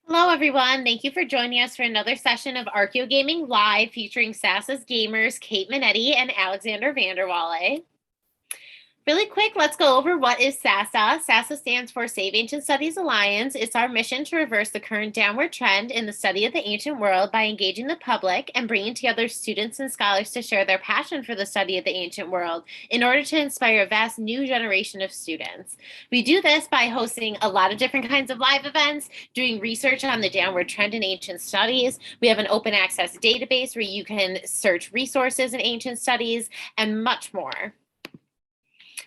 Hello, everyone. Thank you for joining us for another session of Archeo Gaming Live featuring Sassa's gamers Kate Minetti and Alexander Vanderwalle. Really quick, let's go over what is SASA. SASA stands for Save Ancient Studies Alliance. It's our mission to reverse the current downward trend in the study of the ancient world by engaging the public and bringing together students and scholars to share their passion for the study of the ancient world in order to inspire a vast new generation of students. We do this by hosting a lot of different kinds of live events, doing research on the downward trend in ancient studies. We have an open access database where you can search resources in ancient studies and much more.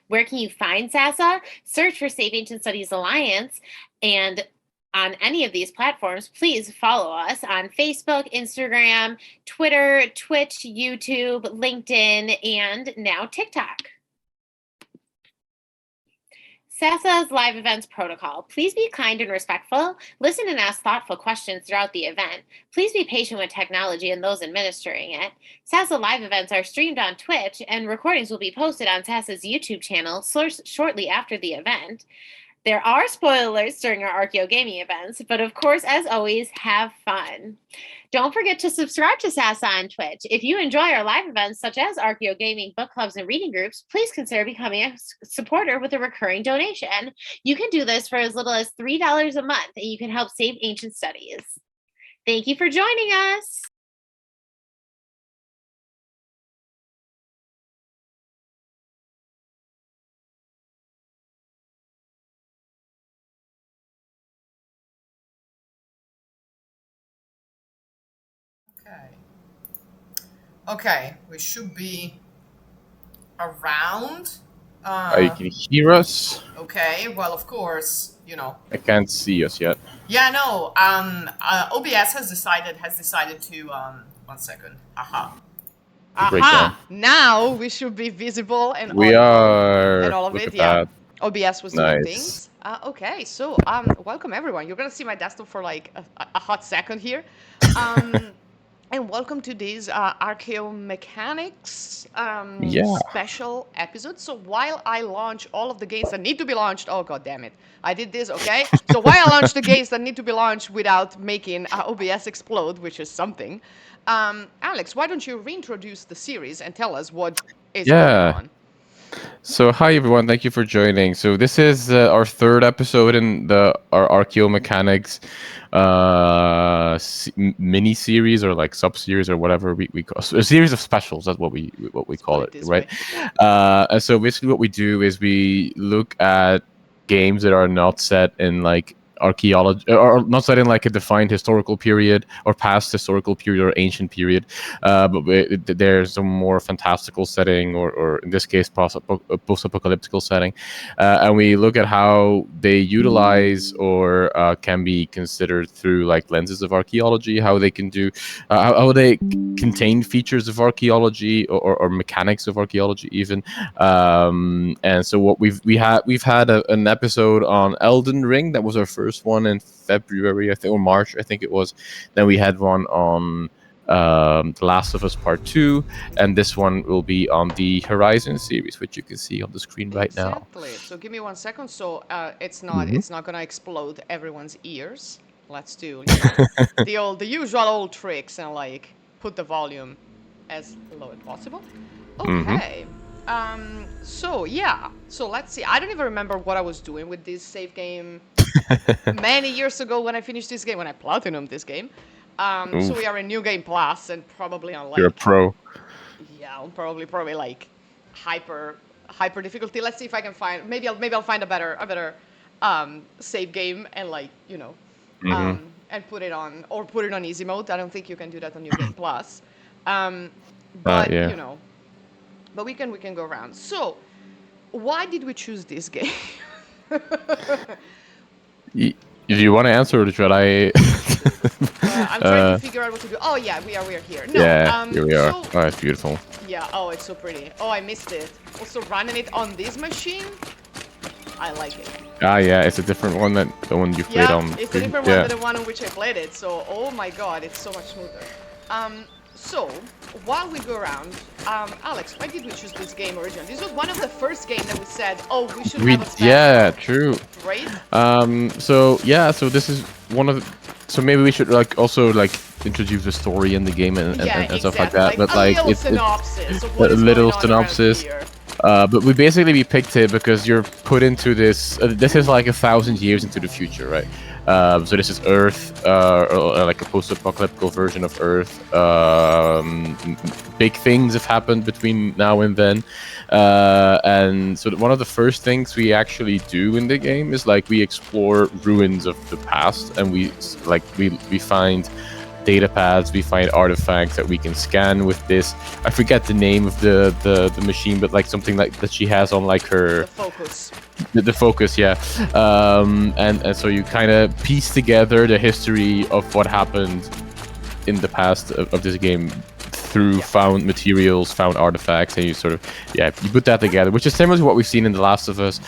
Where can you find SASA? Search for Save Ancient Studies Alliance, and on any of these platforms, please follow us on Facebook, Instagram, Twitter, Twitch, YouTube, LinkedIn, and now TikTok. SASA's live events protocol. Please be kind and respectful. Listen and ask thoughtful questions throughout the event. Please be patient with technology and those administering it. SASA live events are streamed on Twitch, and recordings will be posted on SASA's YouTube channel shortly after the event. There are spoilers during our Archeo gaming events, but of course, as always, have fun. Don't forget to subscribe to SASA on Twitch. If you enjoy our live events, such as Archeo gaming, book clubs, and reading groups, please consider becoming a supporter with a recurring donation. You can do this for as little as $3 a month, and you can help save ancient studies. Thank you for joining us. Okay. Okay, we should be around. You can hear us. Okay, well, of course, you know. I can't see us yet. Yeah, no. OBS has decided to. 1 second. Aha. Aha! Now we should be visible and We audible are. and all of Look it. at Yeah. that. OBS was doing Nice. things. Okay, so welcome everyone. You're gonna see my desktop for like a hot second here. And welcome to this Archaeomechanics Yeah. special episode. So while I launch all of the games that need to be launched, oh god damn it, I did this, okay? So while I launch the games that need to be launched without making OBS explode, which is something, Alex, why don't you reintroduce the series and tell us what is going on? So hi everyone, thank you for joining. So this is our third episode in our Archaeomechanics mini series or like sub series or whatever we call a series of specials. That's what we call it, right? And so basically what we do is we look at games that are not set in like archaeology or not set in like a defined historical period or past historical period or ancient period, but there's a more fantastical setting or in this case post-apocalyptical setting, and we look at how they utilize or can be considered through like lenses of archaeology, how they can do how they contain features of archaeology or mechanics of archaeology even, and so what we've had an episode on Elden Ring. That was our first one in February, I think, or March, I think it was. Then we had one on The Last of Us Part 2, and this one will be on the Horizon series, which you can see on the screen right now. Exactly. So give me 1 second. So it's not gonna explode everyone's ears. Let's do the usual old tricks and like put the volume as low as possible. Okay. So yeah. So let's see. I don't even remember what I was doing with this save game many years ago when I finished this game, when I platinumed this game. So we are in New Game Plus and probably on like... You're a pro. Yeah, on probably like hyper difficulty. Let's see if I can find... Maybe I'll find a better save game and like, you know, and put it on easy mode. I don't think you can do that on New Game Plus. But yeah. you know, but we can go around. So, why did we choose this game? Do you want to answer or should I? I'm trying to figure out what to do. Oh yeah, we are here. No, yeah, here we are. So, oh, it's beautiful. Yeah. Oh, it's so pretty. Oh, I missed it. Also, running it on this machine, I like it. Ah, yeah, it's a different one than the one you played on. Yeah, it's a different one than the one on which I played it. So, oh my god, it's so much smoother. So, while we go around, Alex, why did we choose this game originally? This was one of the first games that we said, oh, we should have a special. Yeah, true. Right? So this is one of So maybe we should like also like introduce the story in the game and stuff like that. But like a little synopsis of what is little going on synopsis. around here. But we picked it because you're put into this. This is like 1,000 years into the future, right? So this is Earth, or like a post-apocalyptic version of Earth. Big things have happened between now and then, and so one of the first things we actually do in the game is like we explore ruins of the past, and we find data pads, we find artifacts that we can scan with this. I forget the name of the machine, but like something like that she has on like her The focus. the focus, yeah. And so you kind of piece together the history of what happened in the past of this game through found materials, found artifacts, and you sort of you put that together, which is similar to what we've seen in The Last of Us,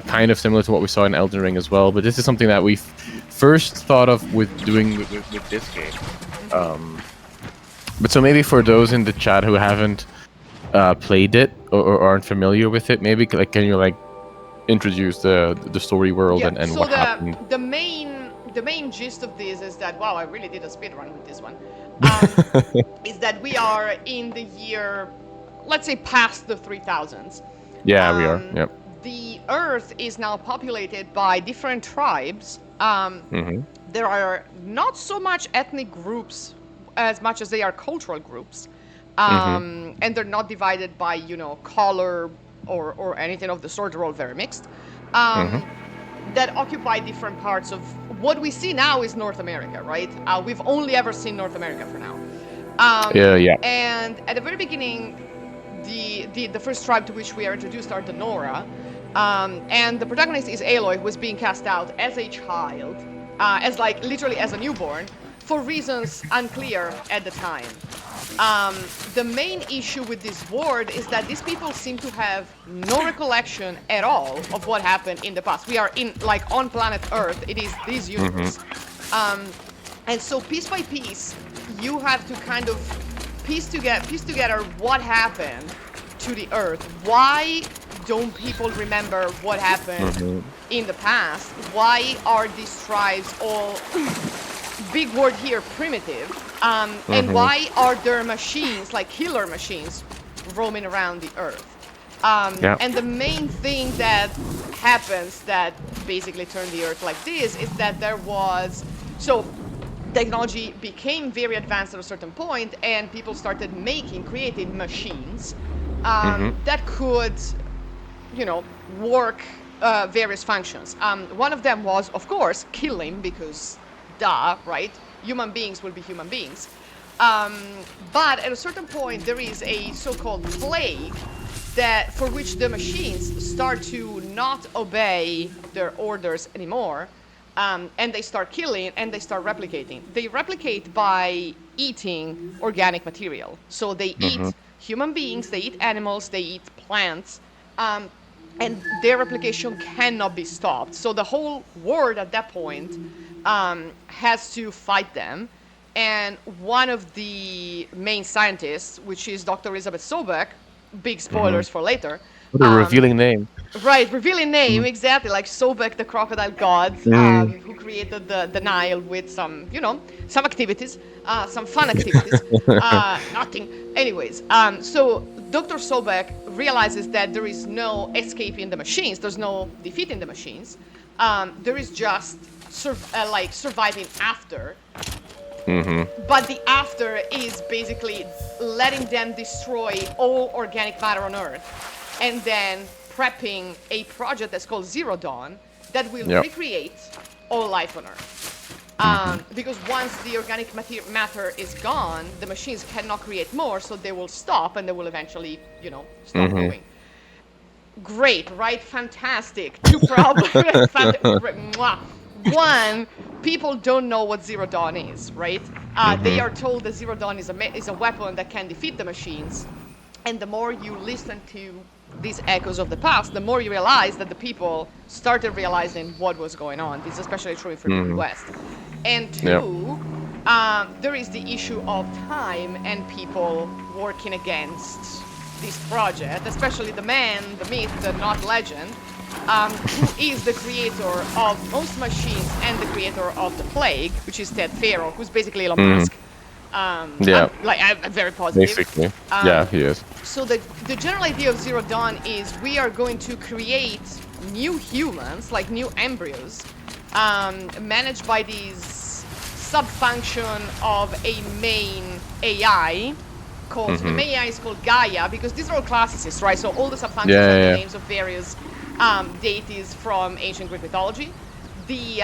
kind of similar to what we saw in Elden Ring as well. But this is something that we first thought of with doing with this game. But so maybe for those in the chat who haven't played it or aren't familiar with it, maybe like can you like introduce the story world and so what happened? the main gist of this is that, wow, I really did a speed run with this one. Is that we are in the year, let's say, past the 3000s. Yeah, we are. Yep. The Earth is now populated by different tribes. Mm-hmm. There are not so much ethnic groups as much as they are cultural groups. And they're not divided by, you know, color or anything of the sort. They're all very mixed. That occupy different parts of what we see now is North America, right? We've only ever seen North America for now. Yeah. And at the very beginning, the first tribe to which we are introduced are the Nora. And the protagonist is Aloy, who was being cast out as a child, as like literally as a newborn, for reasons unclear at the time. The main issue with this world is that these people seem to have no recollection at all of what happened in the past. We are in like on planet Earth. It is this universe. And so piece by piece, you have to kind of piece together what happened to the Earth. Why don't people remember what happened in the past? Why are these tribes all, big word here, primitive? And why are there machines, like killer machines, roaming around the Earth? And the main thing that happens that basically turned the Earth like this is that there was, so technology became very advanced at a certain point, and people started creating machines that could, you know, work various functions. One of them was, of course, killing, because duh, right? Human beings will be human beings. But at a certain point, there is a so-called plague that for which the machines start to not obey their orders anymore, and they start killing and they start replicating. They replicate by eating organic material. So they eat human beings, they eat animals, they eat plants, and their replication cannot be stopped. So the whole world at that point has to fight them. And one of the main scientists, which is Dr. Elizabeth Sobeck, big spoilers for later. What a revealing name. Right, revealing name, exactly, like Sobek, the crocodile god, who created the Nile with some, you know, some activities, some fun activities, nothing. Anyways, so Dr. Sobek realizes that there is no escaping the machines, there's no defeating the machines, there is just surviving after. But the after is basically letting them destroy all organic matter on Earth, and then prepping a project that's called Zero Dawn that will recreate all life on Earth. Because once the organic matter is gone, the machines cannot create more, so they will stop, and they will eventually, you know, stop going. Great, right? Fantastic. Two problems. One, people don't know what Zero Dawn is, right? They are told that Zero Dawn is a weapon that can defeat the machines, and the more you listen to these echoes of the past, the more you realize that the people started realizing what was going on. This is especially true for the West. And two, there is the issue of time and people working against this project, especially the man, the myth, the not legend, who is the creator of most machines and the creator of the plague, which is Ted Faro, who's basically Elon Musk. Yeah. I'm very positive. Basically. Yeah, he is. So the general idea of Zero Dawn is we are going to create new humans, like new embryos, managed by these sub-function of a main AI called, the main AI is called Gaia, because these are all classicists, right? So all the sub-functions are the names of various deities from ancient Greek mythology. The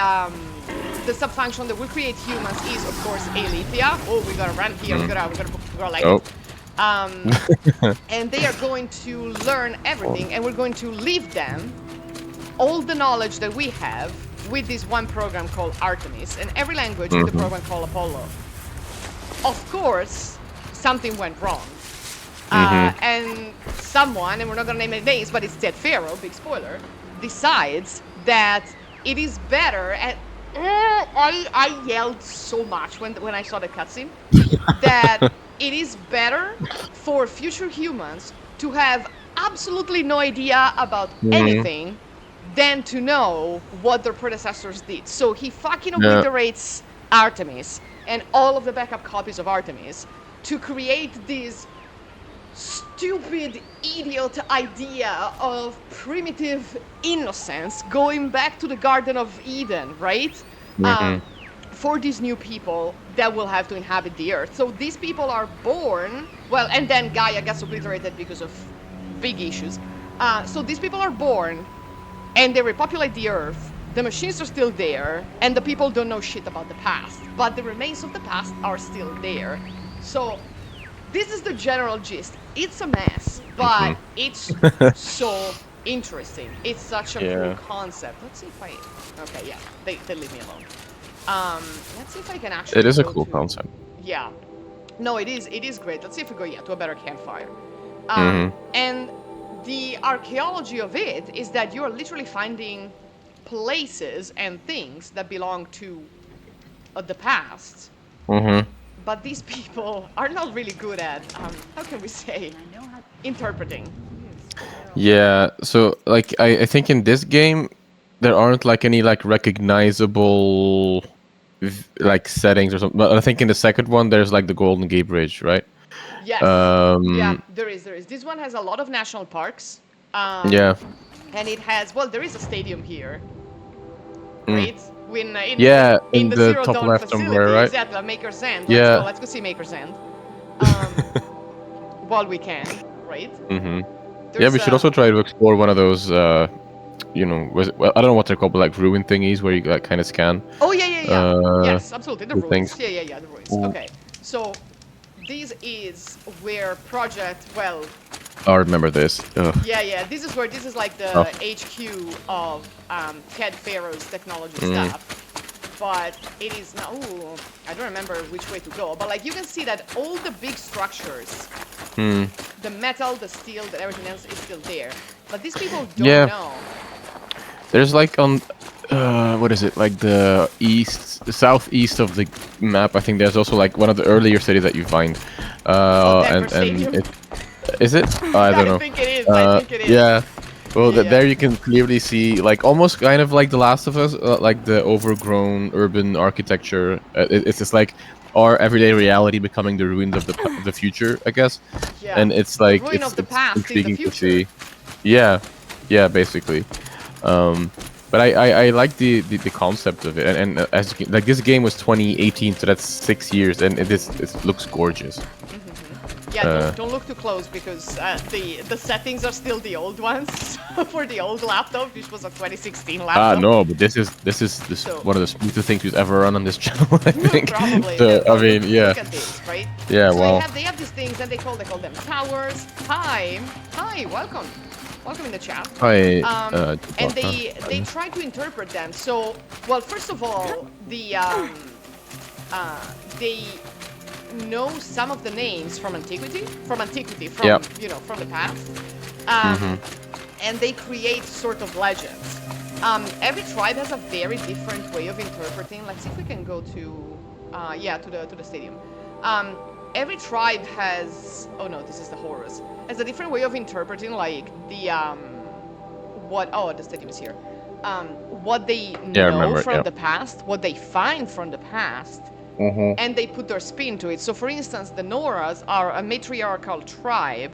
sub-function that will create humans is, of course, Aletheia. Oh, we gotta run here. We gotta like it. And they are going to learn everything, and we're going to leave them all the knowledge that we have with this one program called Artemis, and every language with the program called Apollo. Of course, something went wrong. And someone, and we're not gonna name any names, but it's Ted Faro, big spoiler, decides that it is better at... I yelled so much when I saw the cutscene that it is better for future humans to have absolutely no idea about anything than to know what their predecessors did. So he fucking obliterates Artemis and all of the backup copies of Artemis to create this stupid idiot idea of primitive innocence going back to the Garden of Eden, right? For these new people that will have to inhabit the earth. So these people are born, well, and then Gaia gets obliterated because of big issues. So these people are born and they repopulate the earth. The machines are still there and the people don't know shit about the past, but the remains of the past are still there. So this is the general gist. It's a mess, but it's so interesting. It's such a cool concept. Let's see if I... Okay, yeah, they leave me alone. Let's see if I can actually... It is a cool concept. Yeah. No, it is great. Let's see if we go, to a better campfire. And the archaeology of it is that you're literally finding places and things that belong to the past. But these people are not really good at, how can we say, interpreting. Yeah, so like I think in this game there aren't like any like recognizable like settings or something. But I think in the second one there's like the Golden Gate Bridge, right? Yes. Yeah, there is. This one has a lot of national parks. Yeah. And it has, well, there is a stadium here, right? In the the Zero top Dawn left facility, somewhere, right? exactly, Maker's End. Yeah. Let's go see Maker's End. While we can, right? Yeah, we should also try to explore one of those, you know, well, I don't know what they're called, but like ruin thingies where you like kind of scan. Oh yeah. Yes, absolutely, the ruins. Things. Yeah, the ruins. Okay, so this is where Project, well... I remember this. Ugh. Yeah, this is like the HQ of Ted Faro's technology stuff. But it is now, I don't remember which way to go, but like you can see that all the big structures, the metal, the steel, and everything else is still there. But these people don't know. There's like on, what is it, like the southeast of the map, I think there's also like one of the earlier cities that you find. And it, is it? I don't know. I think it is. Yeah. Well, there you can clearly see, like, almost kind of like The Last of Us, like the overgrown urban architecture. It's just like our everyday reality becoming the ruins of the future, I guess. Yeah. And it's like the ruin of the past intriguing in the to see. Yeah, basically. But I like the concept of it, and as you can, like this game was 2018, so that's 6 years, and it looks gorgeous. Yeah, don't look too close because the settings are still the old ones for the old laptop, which was a 2016 laptop. No, but this is one of the smoothest things we've ever run on this channel, I think. Probably. So, I mean, yeah. Look at this, right? Yeah, so well. They have these things, and they call them towers. Hi, welcome in the chat. Hi. And they try to interpret them. So, well, first of all, they know some of the names from antiquity, from the past, and they create sort of legends. Every tribe has a very different way of interpreting. Let's see if we can go to the stadium. Every tribe has, oh no, this is the Horus, has a different way of interpreting like the what. Oh, the stadium is here. What they Yeah, I know remember it, from yeah. the past, what they find from the past, and they put their spin to it. So, for instance, the Noras are a matriarchal tribe,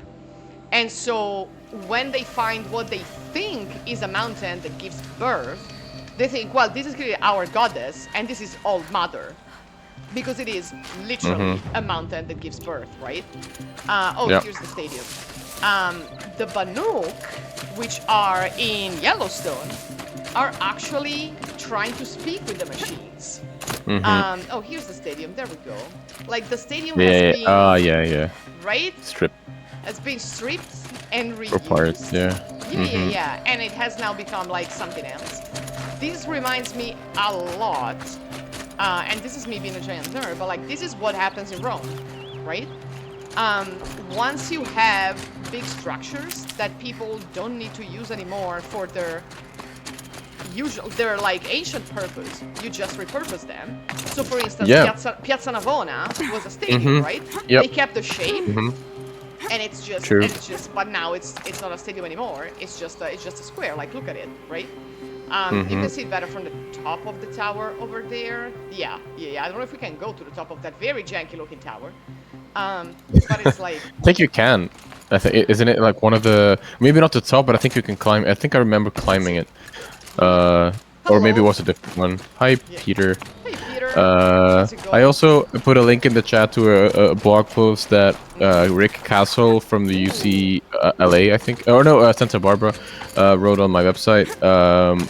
and so when they find what they think is a mountain that gives birth, they think, well, this is clearly our goddess, and this is Old Mother, because it is literally a mountain that gives birth, right? Yeah. Here's the stadium. The Banuk, which are in Yellowstone, are actually trying to speak with the machines. Here's the stadium. There we go. Like, the stadium has Yeah. been, Oh, yeah. right? Strip Has been stripped and for reused. parts. Yeah. Yeah. And it has now become like something else. This reminds me a lot, and this is me being a giant nerd, but like this is what happens in Rome, right? Once you have big structures that people don't need to use anymore for their like ancient purpose, you just repurpose them. So for instance, Yeah. Piazza Navona was a stadium, right? Yep. They kept the shape, and it's just, True. but now it's not a stadium anymore. It's just a square. Like, look at it, right? You can see it better from the top of the tower over there. Yeah. I don't know if we can go to the top of that very janky looking tower. But it's like, I think you can. I think isn't it like one of the maybe not the top, but I think you can climb. I think I remember climbing it. Or maybe it Hello. was a different one. Hi, Peter. hey Peter, how's it I going? also put a link in the chat to a blog post that Rick Castle from the UC LA, I think, or no, Santa Barbara, wrote on my website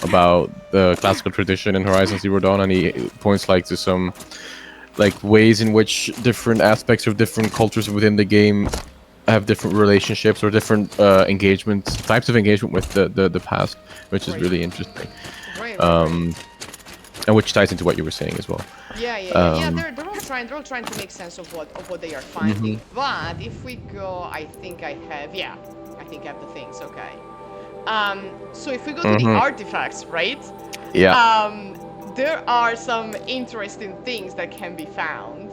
about the classical tradition in Horizon Zero Dawn, and he points like to some like ways in which different aspects of different cultures within the game have different relationships or different types of engagement with the past, which is Right. really interesting. Right. And which ties into what you were saying as well. Yeah. They're all trying to make sense of what they are finding. But if we go, I think I have the things. Okay. So if we go to the artifacts, right? Yeah. There are some interesting things that can be found.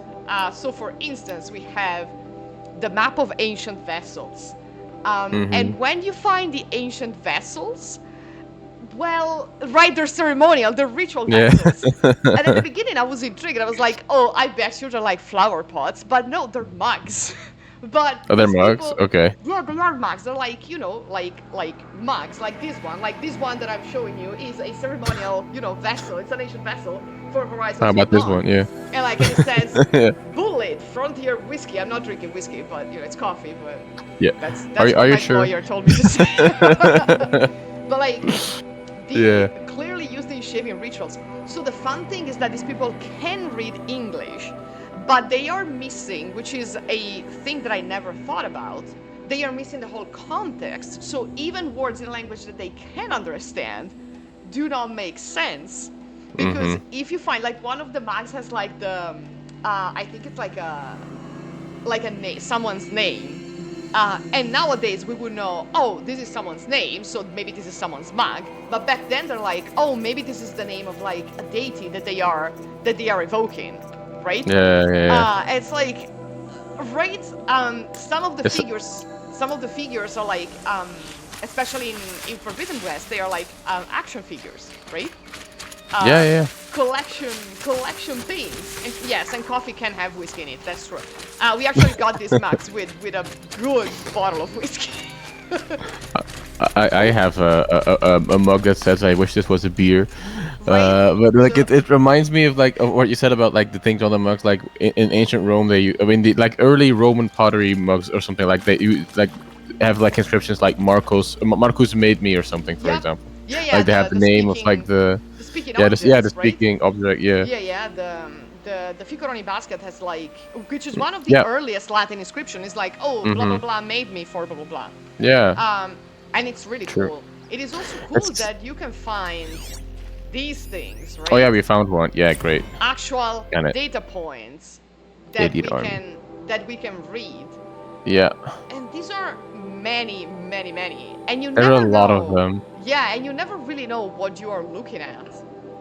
So for instance, we have the map of ancient vessels. And when you find the ancient vessels, well, right, they're ceremonial, they're ritual Yeah. vessels. And at the beginning, I was intrigued. I was like, oh, I bet you they're like flower pots. But no, they're mugs. But Oh, they're these mugs? people- Okay. Yeah, they are mugs. They're like, like mugs. Like this one. Like this one that I'm showing you is a ceremonial, vessel. It's an ancient vessel for Horizon How Zero about this Dawn. one? Yeah. And like it says, Bullet Frontier Whiskey. I'm not drinking whiskey, but it's coffee. But Yeah. that's Are what you my sure? lawyer told me to say. But like, Yeah. clearly used in shaving rituals. So the fun thing is that these people can read English, but they are missing, which is a thing that I never thought about. They are missing the whole context. So even words in language that they can understand do not make sense. Because if you find, like, one of the mags has like the, I think it's like a name, someone's name. And nowadays we would know, oh, this is someone's name, so maybe this is someone's mag. But back then they're like, oh, maybe this is the name of like a deity that they are evoking, right? Yeah. It's like, right? Some of the figures are like, especially in Forbidden West, they are like action figures, right? Yeah. Collection things. And yes, and coffee can have whiskey in it. That's true. We actually got these mugs with a good bottle of whiskey. I have a mug that says I wish this was a beer. Right. But like So- it reminds me of like of what you said about like the things on the mugs, like in ancient Rome the like early Roman pottery mugs or something, like you like have like inscriptions like Marcus made me or something, for Yep. example. Yeah. Like they have the name of like the speaking the objects, speaking object, yeah. Yeah. The Ficoroni basket has like, which is one of the Yeah. earliest Latin inscription. Is like, oh, blah blah blah made me for blah blah blah. Yeah. And it's really True. cool. It is also cool It's- that you can find these things, right? Oh yeah, we found one. Yeah, great. Actual Got it. data points that Idiot army. we can read. Yeah. And these are many. And you There never are a lot know. of them. Yeah, and you never really know what you are looking at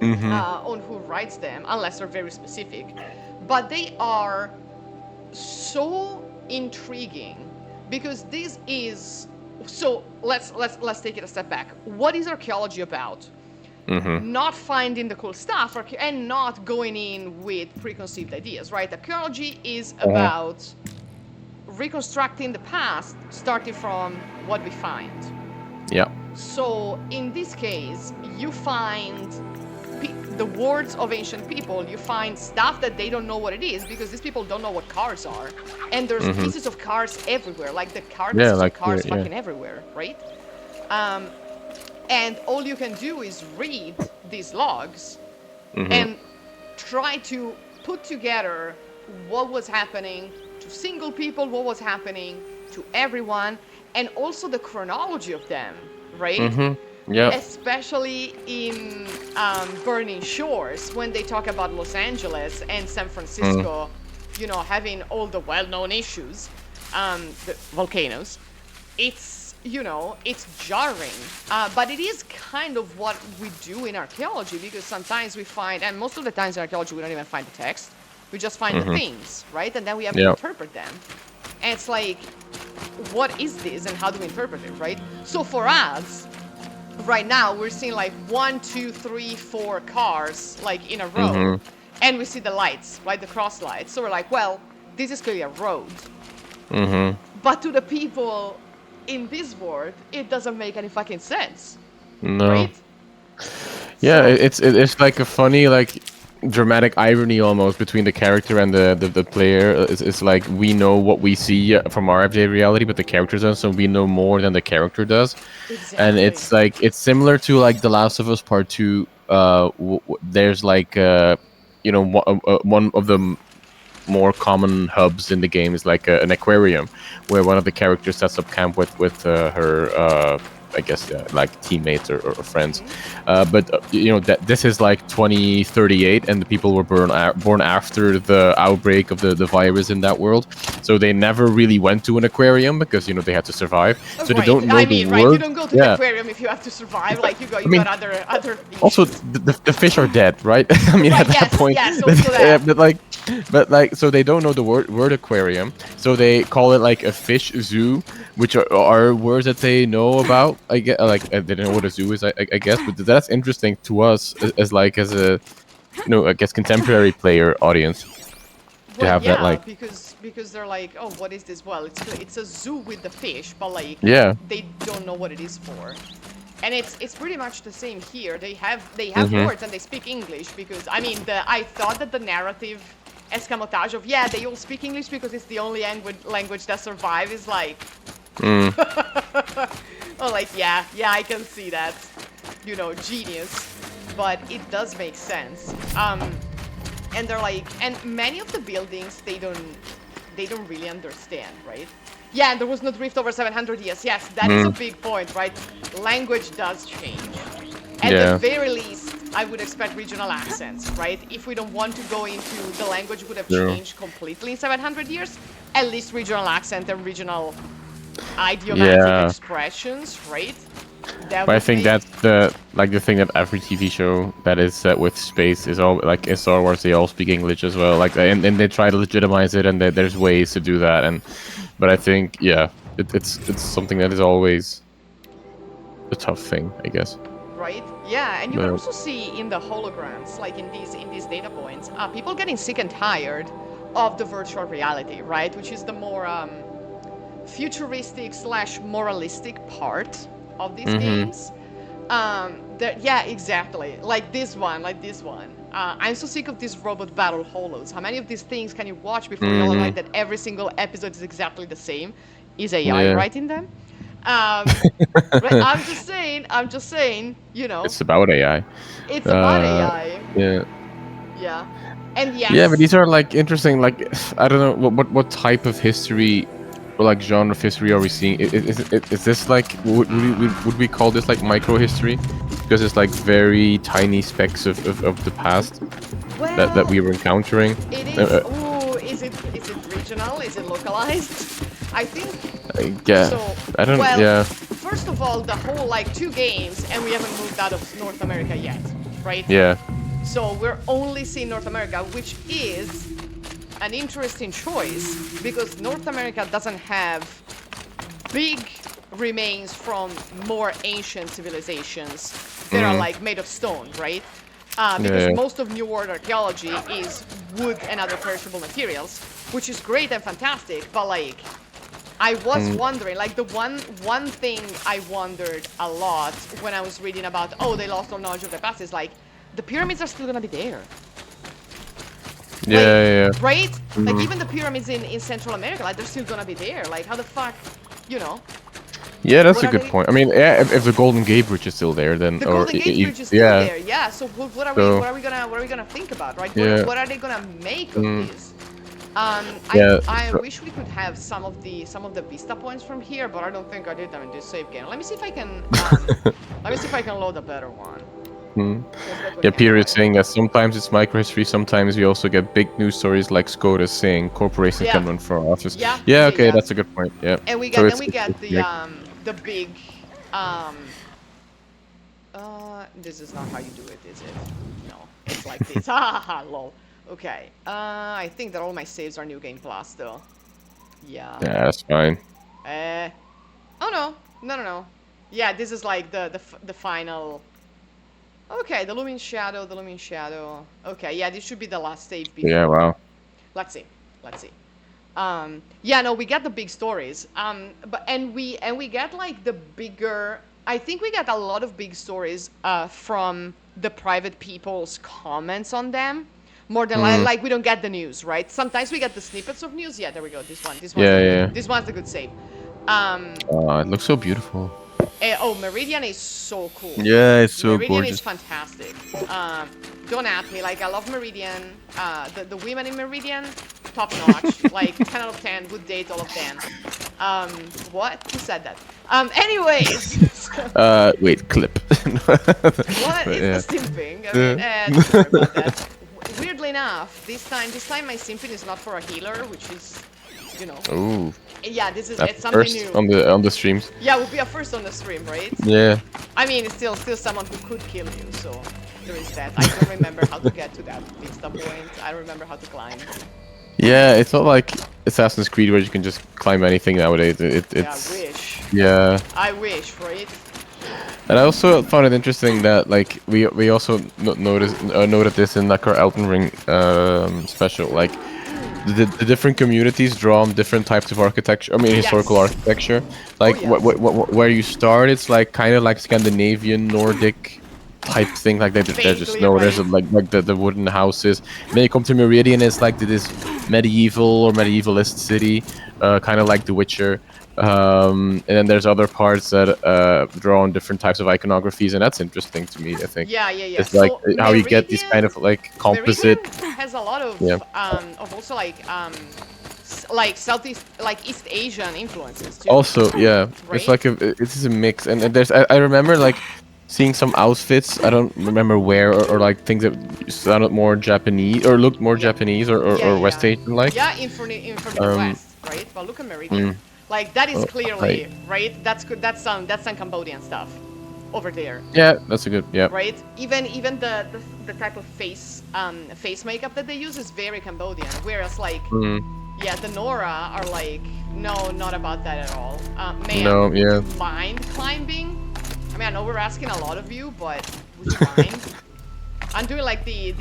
on who writes them, unless they're very specific. But they are so intriguing because this is So let's take it a step back. What is archaeology about? Not finding the cool stuff and not going in with preconceived ideas, right? Archaeology is about reconstructing the past, starting from what we find. Yeah. So in this case, you find the words of ancient people, you find stuff that they don't know what it is because these people don't know what cars are. And there's pieces of cars everywhere, like the pieces of cars fucking everywhere, right? And all you can do is read these logs and try to put together what was happening to single people, what was happening to everyone, and also the chronology of them, right? Yeah. Especially in Burning Shores, when they talk about Los Angeles and San Francisco, you know, having all the well-known issues, the volcanoes. It's, you know, it's jarring, but it is kind of what we do in archaeology, because sometimes we find, and most of the times in archaeology we don't even find the text, we just find the things, right? And then we have to interpret them. And it's like, what is this and how do we interpret it, right? So for us, right now, we're seeing like 1, 2, 3, 4 cars like in a row, and we see the lights, right? The cross lights. So we're like, well, this is clearly a road. But to the people in this world, it doesn't make any fucking sense. No. Right? Yeah, So, it's like a funny, like, dramatic irony almost between the character and the player. It's like we know what we see from our everyday reality, but the character does, so we know more than the character does. exactly. And it's like, it's similar to like The Last of Us Part 2. There's like you know, one of the more common hubs in the game is like an aquarium, where one of the characters sets up camp with her I guess like teammates or friends. But you know, that this is like 2038, and the people were born after the outbreak of the virus in that world, so they never really went to an aquarium because, you know, they had to survive. So they don't know the right? word. You don't go to the aquarium if you have to survive. Like you got other things. Also, the fish are dead, right? I mean, Right, at that point, yes, also that. but like, so they don't know the word aquarium, so they call it like a fish zoo, which are words that they know about. I get, like, they don't know what a zoo is, I guess, but that's interesting to us as a, you know, I guess, contemporary player audience to Well, have yeah, that, like, because they're like, oh, what is this? Well, it's a zoo with the fish, but like, yeah, they don't know what it is for. And it's pretty much the same here. They have words and they speak English, because I mean, I thought that the narrative escamotage of, yeah, they all speak English because it's the only language that survive is like, oh, like, yeah, I can see that, you know, genius, but it does make sense. And they're like, and many of the buildings they don't really understand, right? Yeah, and there was no drift over 700 years. Yes, that is a big point, right? Language does change. At the very least, I would expect regional accents, right? If we don't want to go into the language would have changed completely in 700 years, at least regional accent and regional idiomatic expressions, right? But I think that's the thing that every TV show that is set with space is all, like in Star Wars, they all speak English as well. Like, and they try to legitimize it, and there's ways to do that. But I think, yeah, it's something that is always a tough thing, I guess. Right? Yeah, and you can also see in the holograms, like in these data points, people getting sick and tired of the virtual reality, right? Which is the more futuristic / moralistic part of these games. Yeah, exactly. Like this one. I'm so sick of these robot battle holos. How many of these things can you watch before you realize that every single episode is exactly the same? Is AI writing them? Right, I'm just saying, you know. It's about AI. It's about AI. Yeah. Yeah. And yes. Yeah, but these are like interesting. Like, I don't know what type of history or like genre of history are we seeing? Is this like, would we call this like micro history? Because it's like very tiny specks of the past that we were encountering. It is. Is it regional? Is it localized? I think. Yeah. So, I don't. well, yeah. First of all, the whole like 2 games, and we haven't moved out of North America yet, right? Yeah. So we're only seeing North America, which is an interesting choice because North America doesn't have big remains from more ancient civilizations that are like made of stone, right? Because most of New World archaeology is wood and other perishable materials, which is great and fantastic, but like I was wondering, like the one thing I wondered a lot when I was reading about, oh, they lost all knowledge of the past, is like, the pyramids are still gonna be there. Yeah, like, right? Like even the pyramids in Central America, like they're still gonna be there. Like how the fuck, you know? Yeah, that's What a are good they- point. I mean, yeah, if the Golden Gate Bridge is still there, then The or Golden Gate Bridge is still there, yeah. So what are we gonna think about, right? What are they gonna make of this? I wish we could have some of the vista points from here, but I don't think I did them in this save game. Let me see if I can load a better one. Yeah, Peter is saying that sometimes it's microhistory, sometimes we also get big news stories like Skoda saying corporations can run for office. Yeah, Okay, yeah. that's a good point. Yeah. And we So get it's the big this is not how you do it, is it? No, it's like this. Haha, lol. Okay. I think that all my saves are New Game Plus though. Yeah. Yeah, that's fine. Oh no. Yeah, this is like the final. Okay, the Looming Shadow. Okay, yeah, this should be the last save before. Yeah, wow. Let's see. Yeah, no, we get the big stories. But we get like the bigger. I think we get a lot of big stories from the private people's comments on them, more than like we don't get the news, right? Sometimes we get the snippets of news. Yeah, there we go. This one's this one's the good save. It looks so beautiful. Meridian is so cool. Yeah, it's so Meridian gorgeous. is fantastic. Don't at me. Like, I love Meridian. The women in Meridian, top notch. Like, 10 out of 10. Would date all of them. What? Who said that? Anyways. Wait, clip. What is the simping? I mean, sorry about that. Weirdly enough, this time my simping is not for a healer, which is, you know. Ooh. Yeah, it's That's something first new. on the streams. Yeah, we'll be a first on the stream, right? Yeah. I mean, it's still someone who could kill you, so there is that. I don't remember how to get to that vista point. I remember how to climb. Yeah, it's not like Assassin's Creed where you can just climb anything nowadays. It's Yeah, I wish. Yeah. I wish, right? And I also found it interesting that like we also noted this in like our Elden Ring special, like the different communities draw on different types of architecture. I mean, historical architecture. Like where you start, it's like kind of like Scandinavian, Nordic type thing. Like there's just there's like the wooden houses. And then you come to Meridian, it's like this medieval or medievalist city, kind of like The Witcher. And then there's other parts that draw on different types of iconographies, and that's interesting to me. I think. Yeah. It's like how you get these kind of like composite. Meridian has a lot of also like Southeast, like East Asian influences too. Also, yeah, Right? it's like it's a mix, and there's I remember like seeing some outfits. I don't remember where or like things that sounded more Japanese or looked more Japanese or West Asian like. Yeah, in West, right? But look at Meridian. Like that is clearly right. That's good. That's some Cambodian stuff over there. Yeah, that's a good Right. Even the type of face makeup that they use is very Cambodian. Whereas like the Nora are like no, not about that at all. Man, No, would yeah. you mind climbing? I mean, I know we're asking a lot of you, but would you mind? I'm doing like the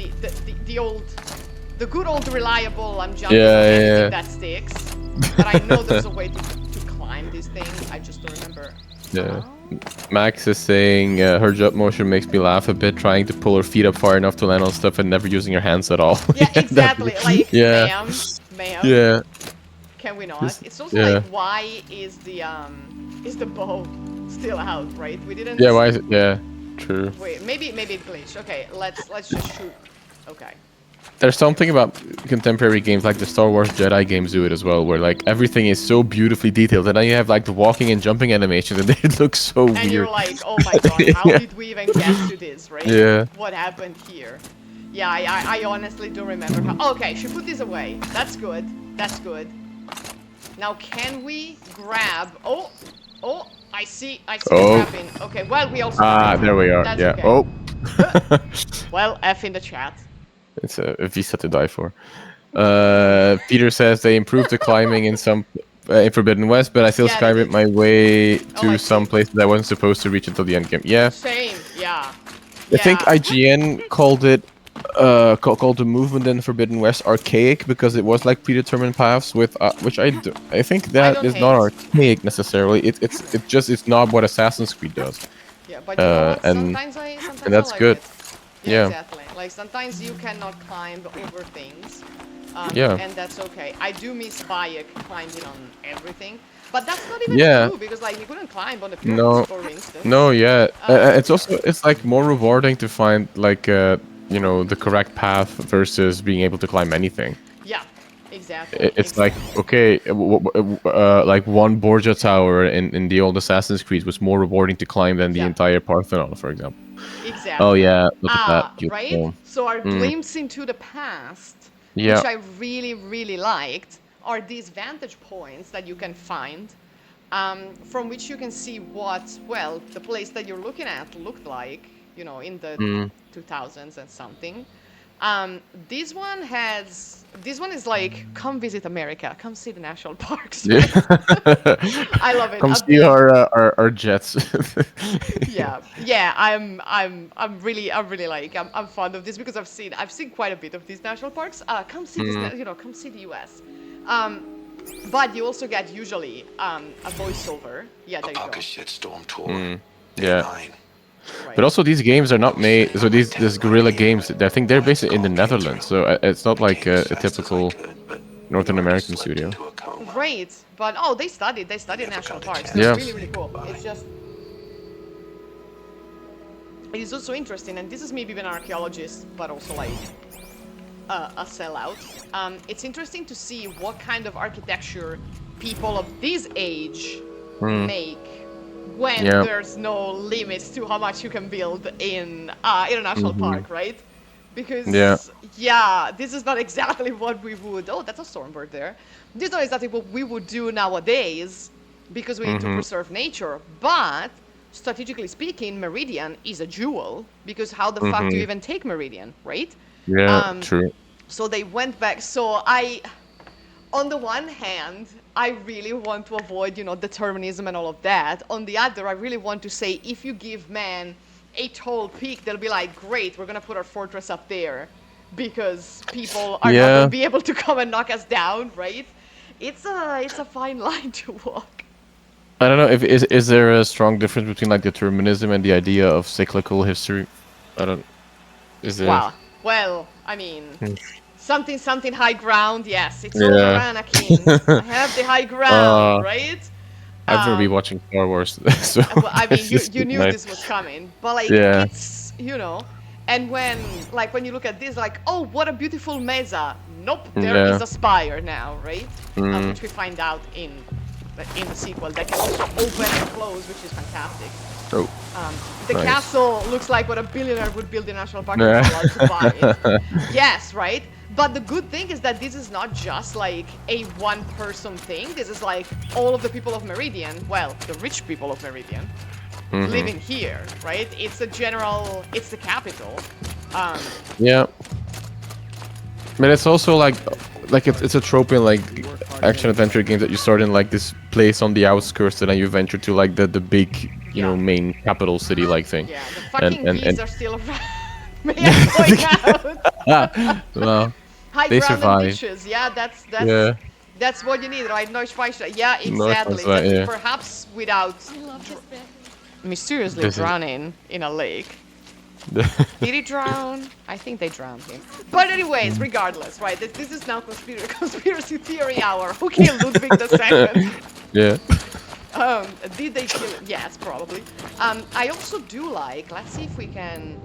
good old reliable. I'm jumping on anything that sticks. But I know there's a way to climb these things. I just don't remember. Yeah. Max is saying her jump motion makes me laugh a bit, trying to pull her feet up far enough to land on stuff and never using her hands at all. Yeah, exactly. Like, ma'am. Yeah. Can we not? It's also like, why is the bow still out, right? We didn't. Yeah, why is it? Yeah, true. Wait, maybe it glitched. Okay, let's just shoot. Okay. There's something about contemporary games like the Star Wars Jedi games do it as well, where like everything is so beautifully detailed, and then you have like the walking and jumping animations, and they look so weird. And you're like, oh my god, how did we even get to this, right? Yeah. What happened here? Yeah, I honestly don't remember how. Okay, should put this away. That's good. That's good. Now, can we grab? Oh, I see grabbing. Okay, well, we also. There we are. That's yeah. okay. Oh. Well, F in the chat. It's a visa to die for. Peter says they improved the climbing in some in Forbidden West, but I still Yeah, they skyrate did. my way to I some see. places I wasn't supposed to reach until the end game. Yeah, Same. Yeah. I think Yeah. IGN called it called the movement in Forbidden West archaic because it was like predetermined paths with which I think I that don't is not hate. archaic necessarily. It's not what Assassin's Creed does. Yeah, but you know what? And Sometimes I that's like good. it. Yeah, Yeah. exactly. Like sometimes you cannot climb over things, Yeah. and that's okay. I do miss Bayek climbing on everything, but that's not even Yeah. true because like he couldn't climb on the pyramids, No. for instance. No, yeah. It's Yeah. also it's like more rewarding to find like you know the correct path versus being able to climb anything. Yeah, exactly. It's like okay, like one Borgia tower in the old Assassin's Creed was more rewarding to climb than the Yeah. entire Parthenon, for example. Exactly. Oh yeah, look at that, Right? beautiful. So our Mm. glimpse into the past, Yeah. which I really, really liked, are these vantage points that you can find, from which you can see what, well, the place that you're looking at looked like, you know, in the Mm. 2000s and something. This one is like, come visit America, come see the national parks. Yeah. I love it. Come A see big- our jets. yeah. I'm really like I'm fond of this because I've seen quite a bit of these national parks. Come see this, come see the U.S. But you also get usually a voiceover. Yeah, there you go. Shitstorm tour. Yeah. 9. Right. But also these games are not made. So these Guerrilla games, I think they're based in the Netherlands. So it's not like a typical Northern American studio. Right, but they studied national parks. That's Yeah. really, really cool. It's just it is also interesting, and this is me being an archaeologist, but also like a sellout. It's interesting to see what kind of architecture people of this age make when Yeah. there's no limits to how much you can build in a national park, right? Because this is not exactly what we would. Oh, that's a stormbird there. This is not exactly what we would do nowadays because we need to preserve nature. But strategically speaking, Meridian is a jewel because how the fuck do you even take Meridian, right? Yeah, true. So they went back. So on the one hand, I really want to avoid, determinism and all of that. On the other, I really want to say if you give man a tall peak, they'll be like, great, we're gonna put our fortress up there because people are not gonna be able to come and knock us down, right? It's a fine line to walk. I don't know if is there a strong difference between like determinism and the idea of cyclical history? I don't. Is there? Wow. Well, I mean, something high ground. Yes, it's over, Anakin. I have the high ground, right? I've never been watching Star Wars, so Well, I mean, it's you knew nice. this was coming, but like Yeah. it's and when you look at this, like, oh, what a beautiful mesa. Nope, there is a spire now, right? Which we find out in the sequel that can also open and close, which is fantastic. Oh. The Nice. castle looks like what a billionaire would build in National Park if he's allowed to buy it. Yes, right? But the good thing is that this is not just like a one-person thing. This is like all of the people of Meridian, well, the rich people of Meridian, living here, right? It's the capital. Yeah. But it's also like it's a trope in like action adventure games that you start in like this place on the outskirts and then you venture to like the big main capital city like thing. Yeah, the fucking and bees are still around. May I point out? Well, High they ground survive. and dishes. Yeah, Yeah. that's what you need, right? Neuschweizer. Yeah, exactly. Neuschweizer, yeah. Perhaps without mysteriously This is- drowning in a lake. Did he drown? I think they drowned him. But anyways, regardless, right? This is now conspiracy theory hour. Who killed Ludwig II? Yeah. Did they kill him? Yes, probably. I also do like, let's see if we can,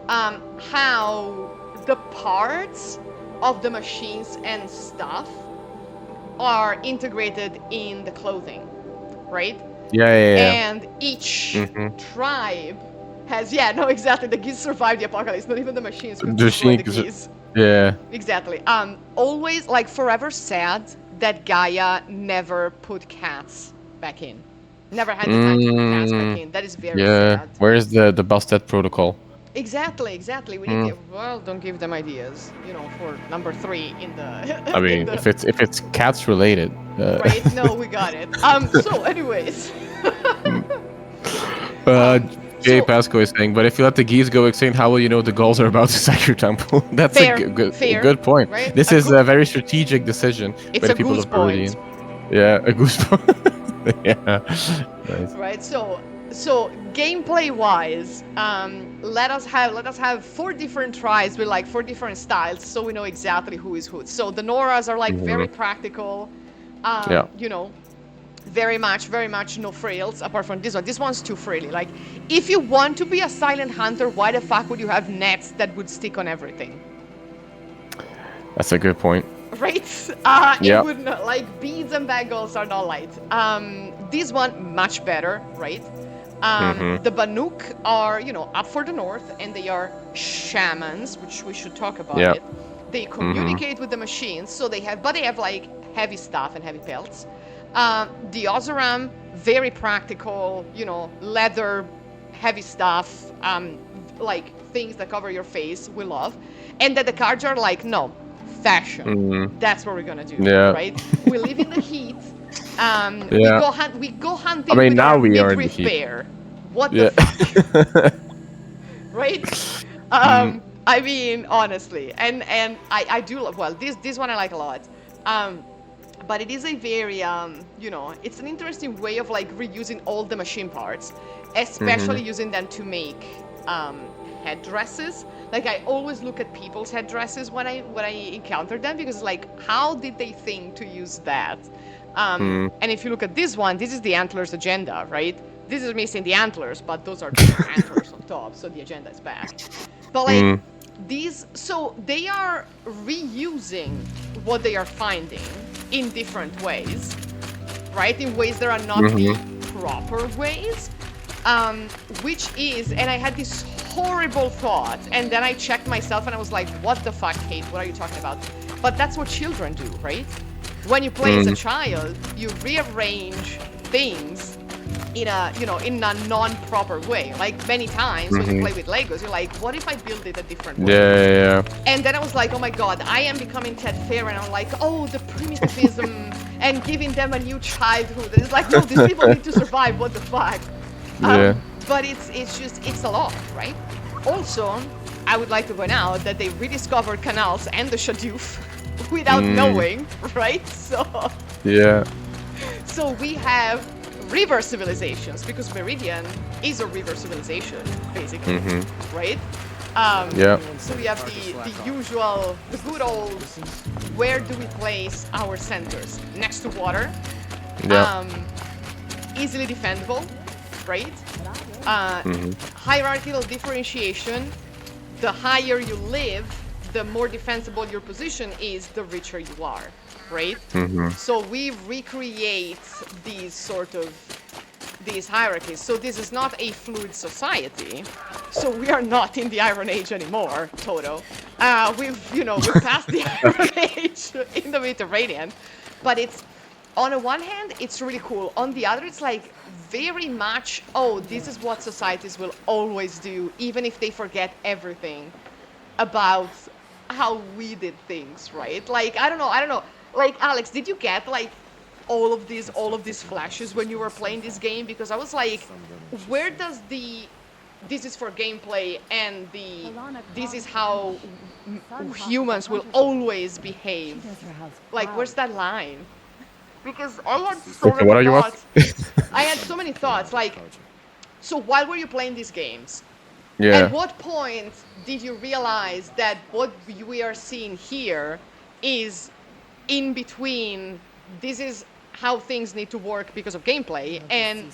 how the parts of the machines and stuff are integrated in the clothing, right? Yeah. And each tribe has, exactly. The geese survived the apocalypse, not even the machines could destroy the geese. Yeah. Exactly. Always, like, forever sad that Gaia never put cats back in. Never had the time to put cats back in. That is very sad. Where's the Bastet protocol? Exactly. We need don't give them ideas, for number 3 in the... I mean, if it's cats related. Right? No, we got it. So anyways. Jay So- Pasco is saying, but if you let the geese go extinct, how will you know the gulls are about to sack your temple? That's Fair, a fair, good point. right? This is a very strategic decision It's by the a people goose of point. Viridian. Yeah, a goose point. Yeah, nice. Right, so gameplay wise, let us have 4 different tribes with like 4 different styles, so we know exactly who is who. So the Noras are like very practical, Yeah. you know, very much no frills apart from this one. This one's too frilly. Like, if you want to be a silent hunter, why the fuck would you have nets that would stick on everything? That's a good point. Right? Yeah. It would not, like, beads and bangles are not light. This one much better, right? The Banuk are, you know, up for the north, and they are shamans, which we should talk about Yeah. it. They communicate with the machines, so they have like heavy stuff and heavy pelts. The Oseram, very practical, you know, leather, heavy stuff, like things that cover your face, we love. And then the cards are like, no, fashion. That's what we're gonna do, Yeah. right? We live in the heat. Yeah. We go hunting I mean, with now our we are in the midriff heat. bear. What Yeah. the fuck? Right? I mean, honestly, and I do love, well, this one I like a lot. But it is a very you know, it's an interesting way of like reusing all the machine parts, especially using them to make headdresses. Like, I always look at people's headdresses when I encounter them, because like, how did they think to use that? And if you look at this one, this is the antlers agenda, right? This is missing the antlers, but those are the antlers on top, so the agenda is back. But like, these, so they are reusing what they are finding in different ways, right? In ways that are not the proper ways, which is, and I had this horrible thought, and then I checked myself and I was like, what the fuck, Kate, what are you talking about? But that's what children do, right? When you play as a child, you rearrange things in a, you know, in a non-proper way. Like, many times when you play with Legos, you're like, what if I build it a different way? Yeah. And then I was like, oh my god, I am becoming Ted Fair, and I'm like, oh, the primitivism and giving them a new childhood. And it's like, no, these people need to survive, what the fuck? Yeah. But it's a lot, right? Also, I would like to point out that they rediscovered canals and the Shadoof without knowing, right? Yeah. So we have river civilizations, because Meridian is a river civilization, basically, right? Yeah. So we have the usual, the good old, where do we place our centers? Next to water. Yeah. Easily defendable, right? Hierarchical differentiation. The higher you live, the more defensible your position is, the richer you are, right? So we recreate these hierarchies. So this is not a fluid society. So we are not in the Iron Age anymore, Toto. We've passed the Iron Age in the Mediterranean. But it's, on the one hand, it's really cool. On the other, it's like very much, oh, this is what societies will always do, even if they forget everything about how we did things, right? Like, I don't know. Like, Alex, did you get like all of these flashes when you were playing this game? Because I was like, where does the this is for gameplay and this is how humans will always behave? Like, where's that line? Because I had so Okay, what are many you thoughts. I had so many thoughts. Like, so while were you playing these games? Yeah. At what point did you realize that what we are seeing here is in between, this is how things need to work because of gameplay, and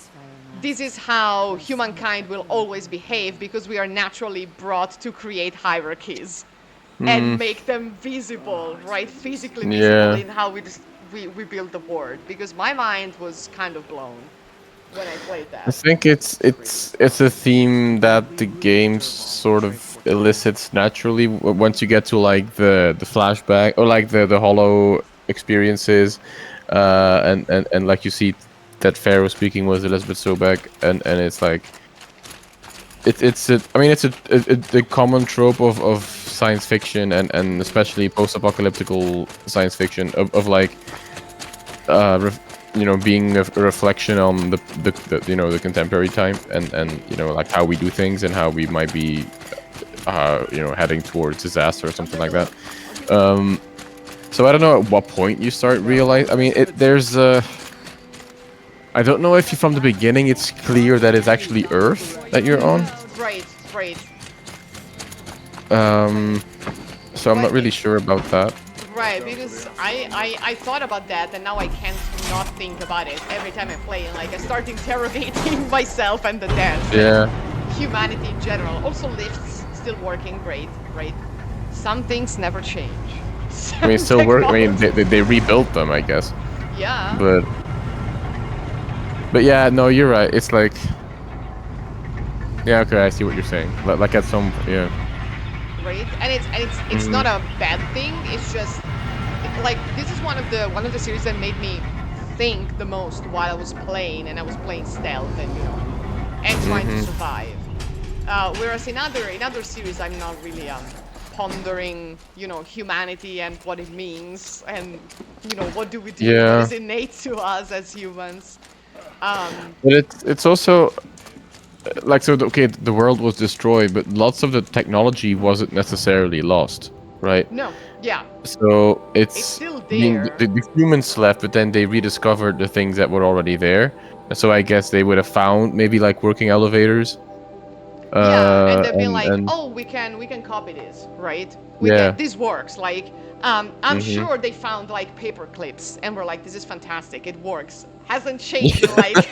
this is how humankind will always behave because we are naturally brought to create hierarchies and make them visible, right? Physically visible in how we build the world. Because my mind was kind of blown when I played that. I think it's a theme that the game sort of elicits naturally once you get to like the flashback or like the hollow experiences, and like you see that Pharaoh speaking with Elizabeth Sobek, and it's like it's a common trope of science fiction and especially post-apocalyptical science fiction of like being a reflection on the contemporary time and like how we do things and how we might be heading towards disaster or something like that. So I don't know at what point you start realize. I mean, there's I don't know if from the beginning it's clear that it's actually Earth that you're on. Right. So I'm not really sure about that. Right, because I thought about that, and now I can't not think about it every time I play. Like I start interrogating myself and the dance. Yeah. Humanity in general. Also, lifts still working great, right? Some things never change. I mean, still work. I mean, they rebuilt them, I guess. Yeah. But yeah, no, you're right. It's like, yeah, okay, I see what you're saying. Like at some, yeah. Right, and it's not a bad thing. It's just like this is one of the series that made me think the most while I was playing, and I was playing stealth and trying to survive. Whereas in other series, I'm not really pondering humanity and what it means, and what do we do? Yeah. What is innate to us as humans? But it's also like, so okay, the world was destroyed, but lots of the technology wasn't necessarily lost, right? No, yeah. So it's still I mean, there. the humans left, but then they rediscovered the things that were already there. So I guess they would have found maybe like working elevators. Yeah, and they've been like, and oh, we can copy this, right? This works. Like, I'm sure they found like paper clips and were like, this is fantastic, it works. Hasn't changed in like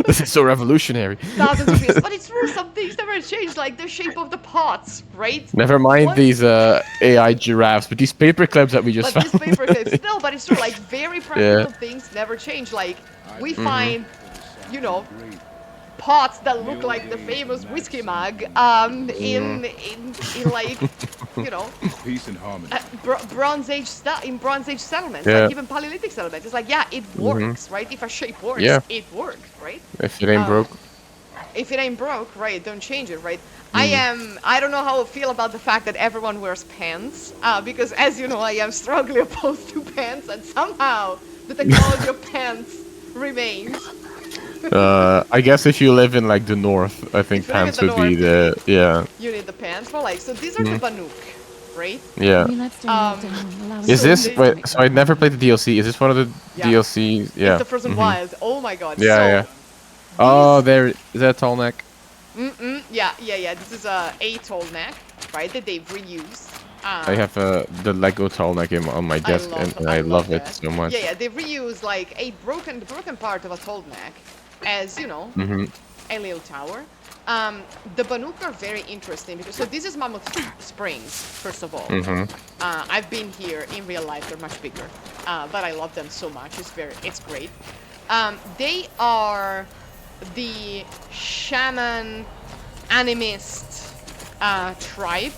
this is so revolutionary. thousands of years, but it's true. Some things never changed, like the shape of the pots, right? Never mind these AI giraffes, but these paper clips that we just But found. these paper clips, no, but it's true. Like very practical things never change. Like we find, pots that look like the famous whiskey mug in like peace and harmony. Bronze Age settlements, Yeah. like even Paleolithic settlements. It's like, yeah, it works, right? If a shape works, Yeah. it works, right? If it ain't broke. If it ain't broke, right, don't change it, right? I don't know how I feel about the fact that everyone wears pants, because as you know, I am strongly opposed to pants, and somehow the technology of pants remains. I guess if you live in like the north, I think If you live in pants the would be north, the You need the pants for like, so these are the Banuk, right? yeah. Is So this they- wait? So I never played the DLC. Is this one of the Yeah. DLCs? Yeah. It's the first one wild. Oh my god. Yeah, so, yeah. Oh, there is that tall neck. Yeah. This is a tall neck, right? That they've reused. I have the Lego tall neck on my desk, and I love it that. so much. Yeah, they've reused like the broken part of a tall neck as a little tower. The Banuk are very interesting because this is Mammoth Springs, first of all. I've been here in real life. They're much bigger, but I love them so much. It's great. They are the shaman animist tribe.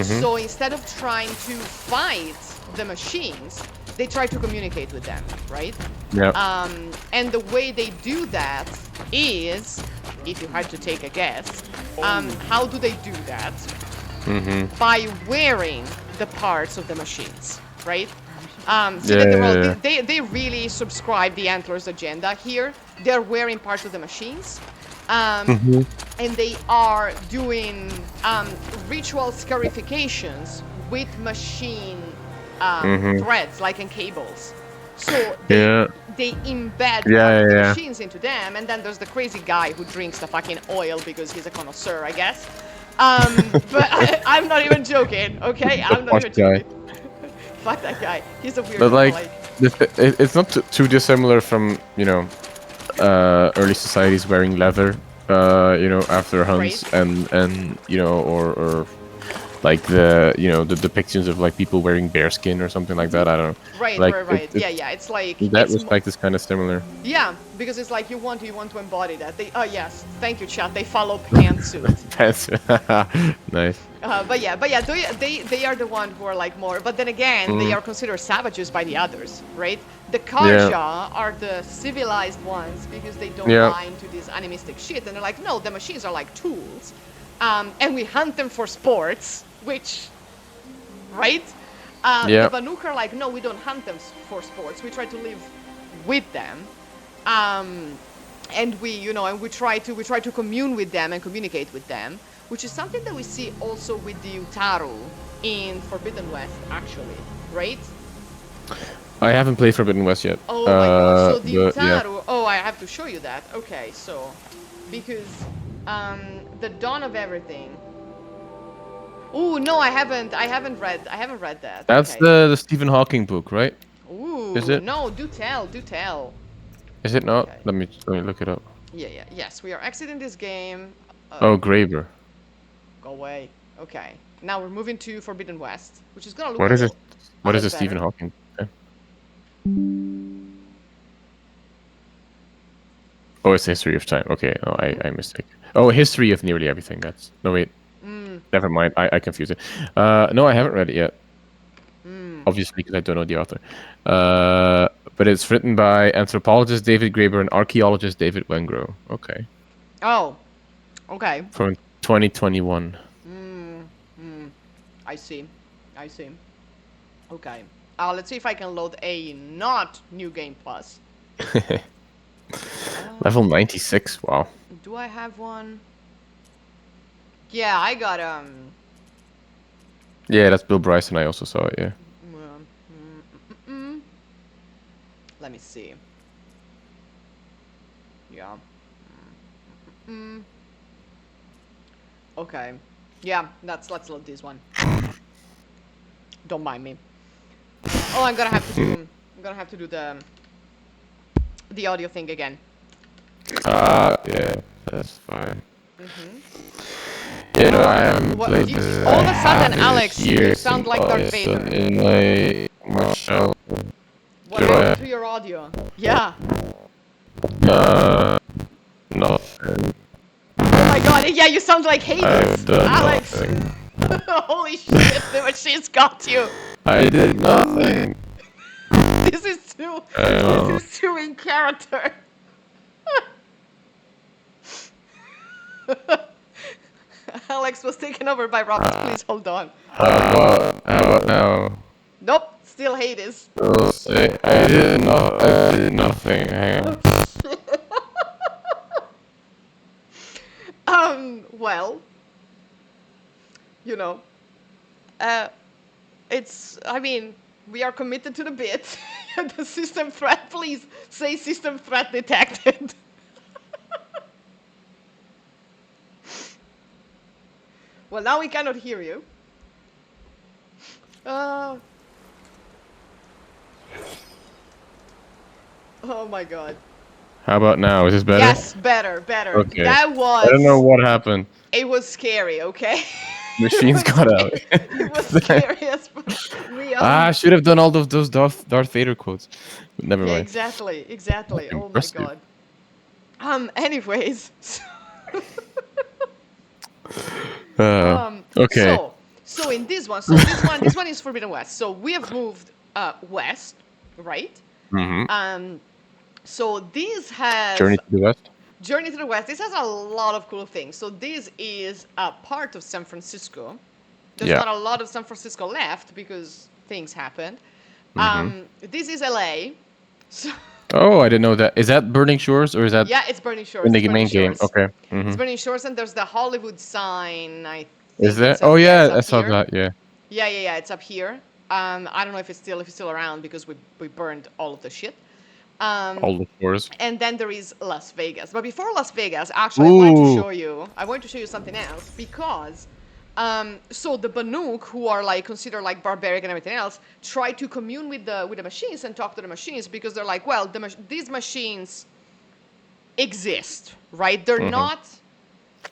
So instead of trying to fight the machines, they try to communicate with them, right? Yeah. And the way they do that is, if you had to take a guess, how do they do that? By wearing the parts of the machines, right? So that they really subscribe the Antlers agenda here. They're wearing parts of the machines. And they are doing ritual scarifications with machine threads, like in cables. So they embed the machines into them, and then there's the crazy guy who drinks the fucking oil because he's a connoisseur, I guess. But I'm not even joking, okay? I'm not even joking. Fuck that guy. He's a weird. But like, it's not too dissimilar from early societies wearing leather, after hunts, Right. and or like the the depictions of like people wearing bearskin or something like that. I don't know. Right, Like, right. Yeah. It's like In that it's respect, it's kind of similar. yeah, because it's like you want to embody that. Yes, thank you, chat. They follow pantsuit. Nice. But yeah, they are the one who are like more. But then again, they are considered savages by the others, right? The Karja are the civilized ones because they don't buy into this animistic shit, and they're like, no, the machines are like tools, and we hunt them for sports, which, right? The Banuk are like, no, we don't hunt them for sports. We try to live with them. And we, you know, and we try to commune with them and communicate with them, which is something that we see also with the Utaru in Forbidden West, actually, right? I haven't played Forbidden West yet. Oh my god, so the but, Utaru, yeah. oh, I have to show you that. Okay, so, because, the Dawn of Everything. Ooh, no, I haven't read that. That's okay. the Stephen Hawking book, right? Ooh, Is it? no, do tell. Is it not? Okay. Let me look it up. Yeah, yes, we are exiting this game. Oh, Graver. Go away. Okay. Now we're moving to Forbidden West, which is gonna look What a is it? little, What is little a Stephen better. Hawking? Okay. Oh, it's History of Time. Okay, no, I mistake. Oh, History of Nearly Everything. That's no wait. Never mind. I confused it. No, I haven't read it yet. Obviously, because I don't know the author. But it's written by anthropologist David Graeber and archaeologist David Wengrow. Okay. Oh, okay. From 2021. I see. Okay. Let's see if I can load a not New Game Plus. Level 96. Wow. Do I have one? Yeah, I got Yeah, that's Bill Bryson. I also saw it. Yeah. Let me see. Yeah. Okay. Yeah, let's load this one. Don't mind me. Oh, I'm gonna have to do the audio thing again. Yeah, that's fine. You know, I haven't What- played you- this. all of a I sudden, have Alex, this you years sound like and Darth all Vader. in my shell. What Do happened I- to your audio? Yeah. Nothing. Oh my god, yeah, you sound like Hades. I've done Alex. nothing. Holy shit, the machine's got you. I did nothing. This is too in character. Alex was taken over by robots. Please hold on. How about now? Nope, still Hades. I'll say I did nothing. Hang on. Well, you know, I mean, we are committed to the bit. The system threat, please say system threat detected. Well, now we cannot hear you. Oh my god. How about now? Is this better? Yes, better. Okay. That was. I don't know what happened. It was scary, okay? Machines got out. It was scary as fuck. I should have done all of those Darth Vader quotes. But never Yeah, mind. exactly. Oh my Impressive. god. Anyways. Okay. So in this one, this one is Forbidden West. So we have moved west, right? Mm-hmm. So this has Journey to the West. Journey to the West. This has a lot of cool things. So this is a part of San Francisco. There's Yeah. not a lot of San Francisco left because things happened. Mm-hmm. This is LA. So Oh, I didn't know that. Is that Burning Shores or is that yeah, it's Burning Shores. in the it's Burning main game? Shores. Okay. It's Mm-hmm. Burning Shores, and there's the Hollywood sign. I think Is there? it's up- Oh yeah, it's up I saw here. that. Yeah. Yeah, it's up here. I don't know if it's still around because we burned all of the shit. All the shores. And then there is Las Vegas. But before Las Vegas, actually, I wanted to show you something else because, so the Banuk, who are like considered like barbaric and everything else, try to commune with the machines and talk to the machines because they're like, well, these machines exist, right? They're not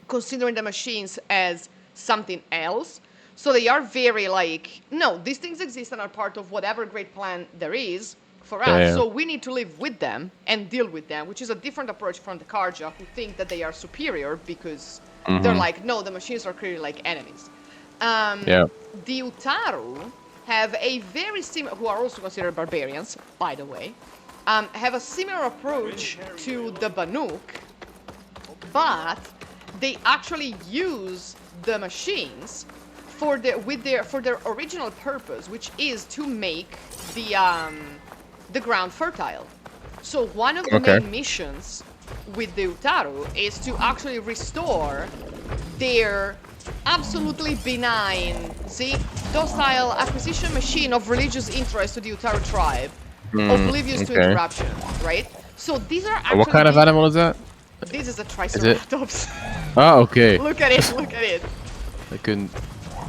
considering the machines as something else. So they are very like, no, these things exist and are part of whatever great plan there is for us. Yeah. So we need to live with them and deal with them, which is a different approach from the Karja, who think that they are superior because they're like, no, the machines are clearly like enemies. Yeah. The Utaru have a very similar, who are also considered barbarians, by the way, have a similar approach to the Banuk, but they actually use the machines for their original purpose, which is to make the ground fertile. So one of the Okay. main missions with the Utaru is to actually restore their absolutely benign, docile acquisition machine of religious interest to the Utaru tribe, oblivious to okay. interruption, right? So these are actually What kind of animal is that? This is a Triceratops. Oh, okay. Look at it, look at it. I couldn't.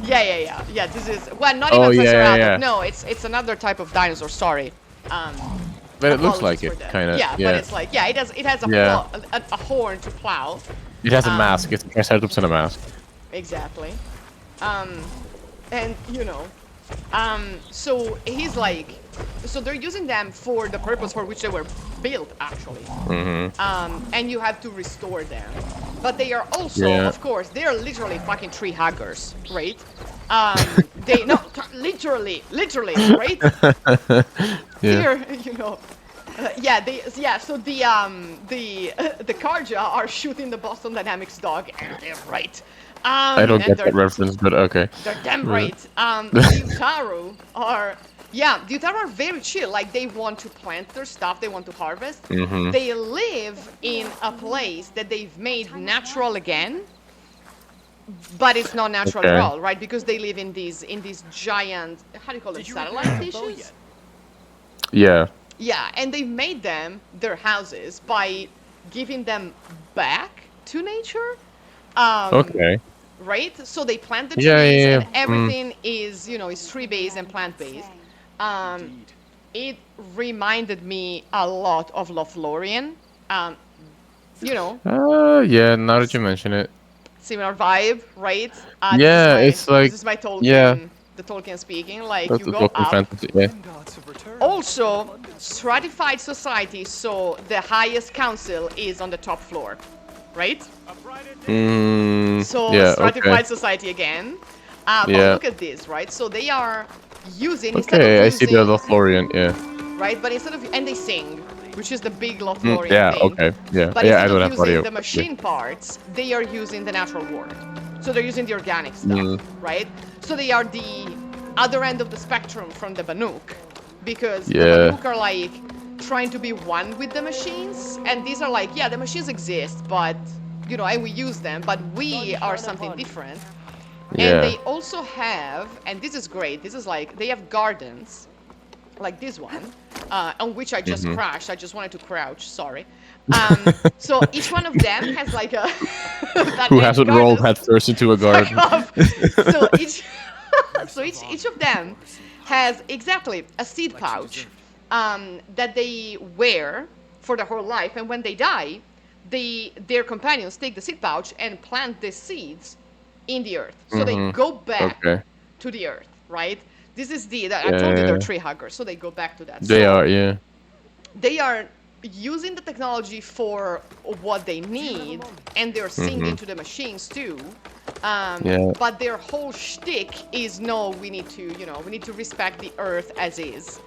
Yeah. This is well, not Oh, even yeah, Triceratops. yeah. No, it's another type of dinosaur. Sorry. But it looks Apologies like for it, that. kind of. Yeah, but it's like it has a, Yeah. a horn to plow. It has a mask. It's a Triceratops and a mask. Exactly. And you know, so he's like, so they're using them for the purpose for which they were built, actually. And you have to restore them. But they are also, of course, they are literally fucking tree huggers, right? They no, literally, right? They're, you know. So the Karja are shooting the Boston Dynamics dog, and they're right. I don't get that reference, but okay. They're damn right. The Utaru are, the Utaru are very chill. Like, they want to plant their stuff, they want to harvest. They live in a place that they've made natural again, but it's not natural at all, right? Because they live in these giant, how do you call them, satellite dishes? Yeah. Yeah, and they made them their houses by giving them back to nature. Okay. Right? So they plant the trees and everything is, you know, is tree-based and plant-based. It reminded me a lot of Lothlorien. You know. Yeah, now that you mention it. Similar vibe, right? It's like, this is my Tolkien, the Tolkien speaking. Like, that's you a go Tolkien up. fantasy, yeah. Also, stratified society, so the highest council is on the top floor, right? So stratified society again. But look at this, right? So they are using I see the Lothlorien, right? But instead of and they sing, which is the big Lothlorien thing. But I instead don't of have using audio. the machine parts, they are using the natural world. So they're using the organic stuff, right? So they are the other end of the spectrum from the Banuk, because the Banuk are like trying to be one with the machines, and these are like, the machines exist, but you know, and we use them, but we are something different. And they also have, and this is great, this is like, they have gardens, like this one, on which I just crashed. I just wanted to crouch, sorry. So each one of them has like a... Who hasn't rolled head first into a garden? So each of them has exactly a seed pouch that they wear for their whole life, and when they die, their companions take the seed pouch and plant the seeds in the earth. So they go back to the earth, right? This is I told you they're tree huggers, so they go back to that. They are using the technology for what they need, and they're singing to the machines too. But their whole shtick is, no, we need to respect the earth as is.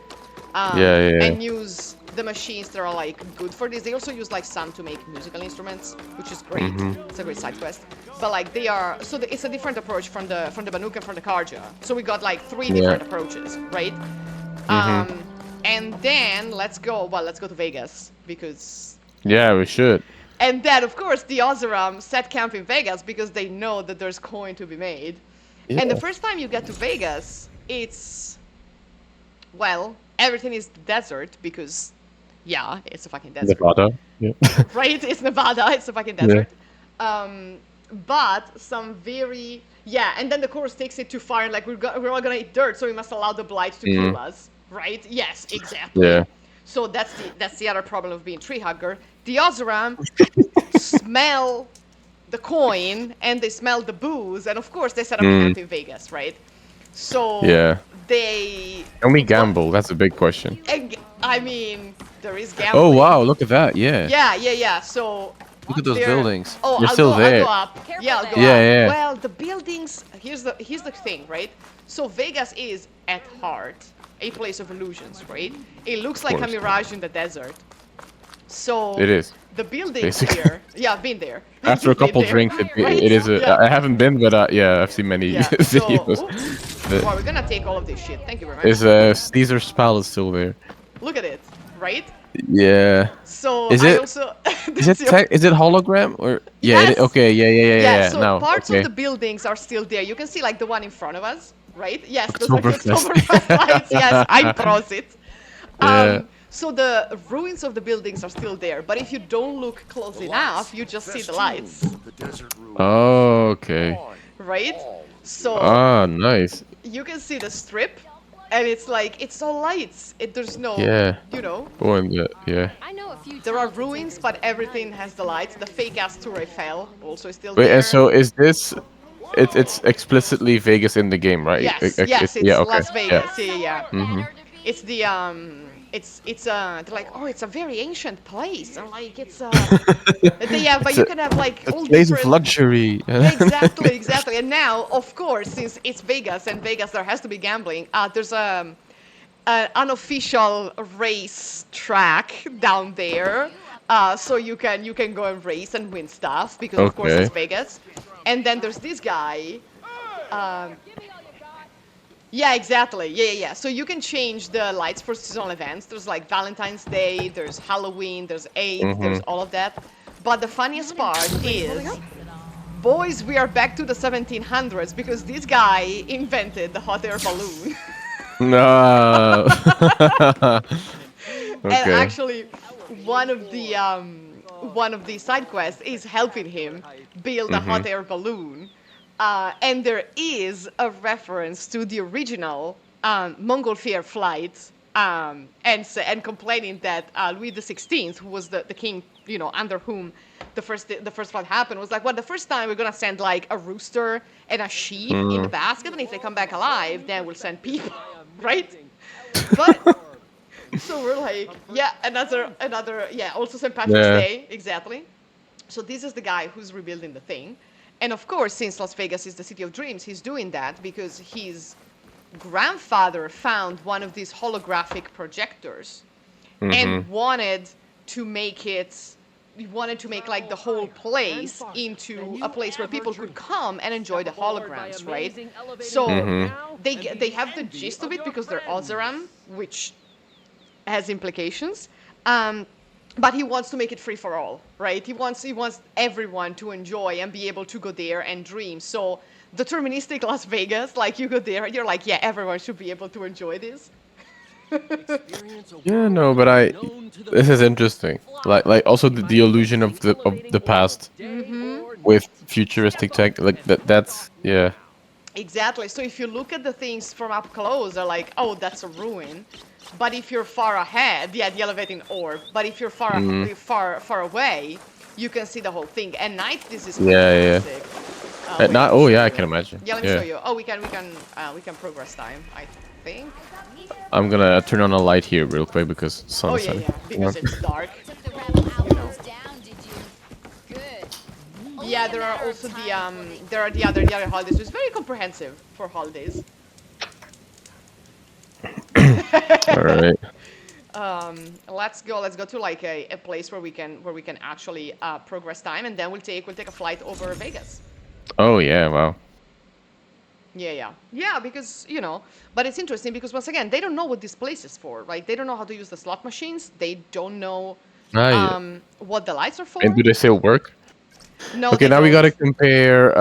And use the machines that are like good for this. They also use like some to make musical instruments, which is great. It's a great side quest. But like they are, so it's a different approach from the Banuk and from the Karja. So we got like 3 different approaches, right? And then let's go to Vegas, because we should. And then of course the Oseram set camp in Vegas because they know that there's coin to be made. And the first time you get to Vegas, it's, well, everything is desert because, it's a fucking desert. Nevada. Right? It's Nevada. It's a fucking desert. But some very... and then the chorus takes it too far, and like, we're all gonna eat dirt, so we must allow the blight to kill us. Right? Yes, exactly. So that's the other problem of being tree hugger. The Oseram smell the coin, and they smell the booze, and of course they set up camp in Vegas, right? So they... Can we gamble? That's a big question. I mean, there is gambling. Oh wow, look at that, So look at those buildings. Oh, They're still there. I'll go up. I'll go up. Well, the buildings, here's the thing, right? So Vegas is, at heart, a place of illusions, right? It looks like a mirage in the desert. So it is. The buildings here, I've been there. After a couple drinks, it is. I havenven't been, but I've seen many videos. So, we're gonna take all of this shit. Thank you very much. Caesar's Palace still there? Look at it, right? Yeah. So Is I it- also Is it is it hologram or yeah? Yes. Okay. Yeah. So Now, parts okay. of the buildings are still there. You can see like the one in front of us, right? Yes, those are the Oktoberfest. Oktoberfest lights. Yes, I prosit. Yeah. So the ruins of the buildings are still there, but if you don't look close enough, you just see the lights, Oh, okay. right? So Ah, nice. you can see the strip, and it's like it's all lights. There's no, Yeah. you know, Oh, and yeah. I know a few there are talented ruins, tinkers but with good everything minds. has the lights. The fake ass Tour Eiffel also is still Wait, there. and so is this? It's explicitly Vegas in the game, right? Yes, It's, yes, it's yeah. Okay. Las Yeah. Vegas. Yeah. Mhm. It's the it's they're like, oh, it's a very ancient place, and like it's but It's you a, can have like a all place of different. luxury. Exactly, exactly. And now, of course, since it's Vegas and Vegas, there has to be gambling. There's an unofficial race track down there, so you can go and race and win stuff because of course Okay. it's Vegas. And then there's this guy. Um, yeah, exactly. Yeah. So you can change the lights for seasonal events. There's like Valentine's Day, there's Halloween, there's Eid, there's Mhm. all of that. But the funniest part is, boys, we are back to the 1700s because this guy invented the hot air balloon. No. And Okay. actually, one of the side quests is helping him build a hot Mhm. air balloon, and there is a reference to the original Montgolfier flight, and complaining that Louis XVI, who was the king, you know, under whom the first flight happened, was like, well, the first time we're gonna send like a rooster and a sheep in the basket, and if they come back alive, then we'll send people, right? But so we're like, yeah, another, yeah, also St. Patrick's Yeah. Day, exactly. So this is the guy who's rebuilding the thing. And of course, since Las Vegas is the city of dreams, he's doing that because his grandfather found one of these holographic projectors and Mhm. wanted to make it he wanted to make like the whole place into a place where people could come and enjoy the holograms, right? So Mhm. they have the gist of it because they're Ozeram, which has implications. But he wants to make it free for all, right? He wants everyone to enjoy and be able to go there and dream. So deterministic Las Vegas, like you go there, you're like, yeah, everyone should be able to enjoy this. Yeah, no, but this is interesting. Like also the illusion of the past with futuristic tech, like that's yeah. Exactly. So if you look at the things from up close, they're like, oh, that's a ruin. But if you're far ahead, yeah, the elevating orb. But if you're far away, you can see the whole thing. At night, this is Yeah. fantastic. At Wait, night, let me oh show yeah, I you. can imagine. Yeah, let me show Yeah. you. Oh, we can progress time, I think. I'm gonna turn on a light here real quick because sun Oh is yeah, setting. yeah, because it's dark. Took the rebel outpost down, did you? Good. Yeah, there are also the other holidays. It's very comprehensive for holidays. All right. Let's go to like a place where we can actually progress time, and then we'll take a flight over Vegas. Oh yeah, wow. Yeah, because you know, but it's interesting because once again, they don't know what this place is for, right? They don't know how to use the slot machines. They don't know Ah, yeah. what the lights are for. And do they still work? No, Okay, they now we don't. gotta compare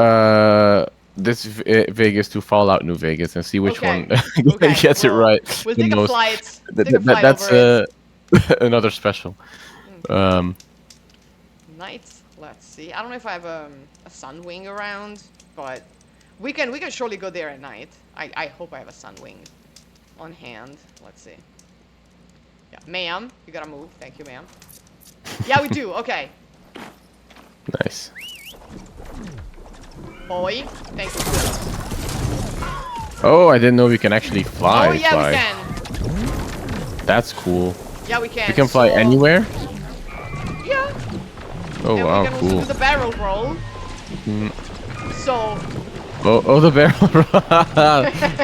this Vegas to Fallout New Vegas and see which Okay. one Okay, gets it well, right we'll the take a most. flight. Th- Take a th- flight that's over it. another special. Um, Night. Let's see. I don't know if I have a Sunwing around, but we can surely go there at night. I hope I have a Sunwing on hand. Let's see. Yeah, ma'am, you gotta move. Thank you, ma'am. Yeah, we do. Okay. nice. Boy, thank you. Oh, I didn't know we can actually fly. Oh yeah, fly. we can. That's cool. Yeah, we can. We can fly So- anywhere. Yeah. Oh And wow, we can also cool. do the barrel roll. So Oh, the barrel.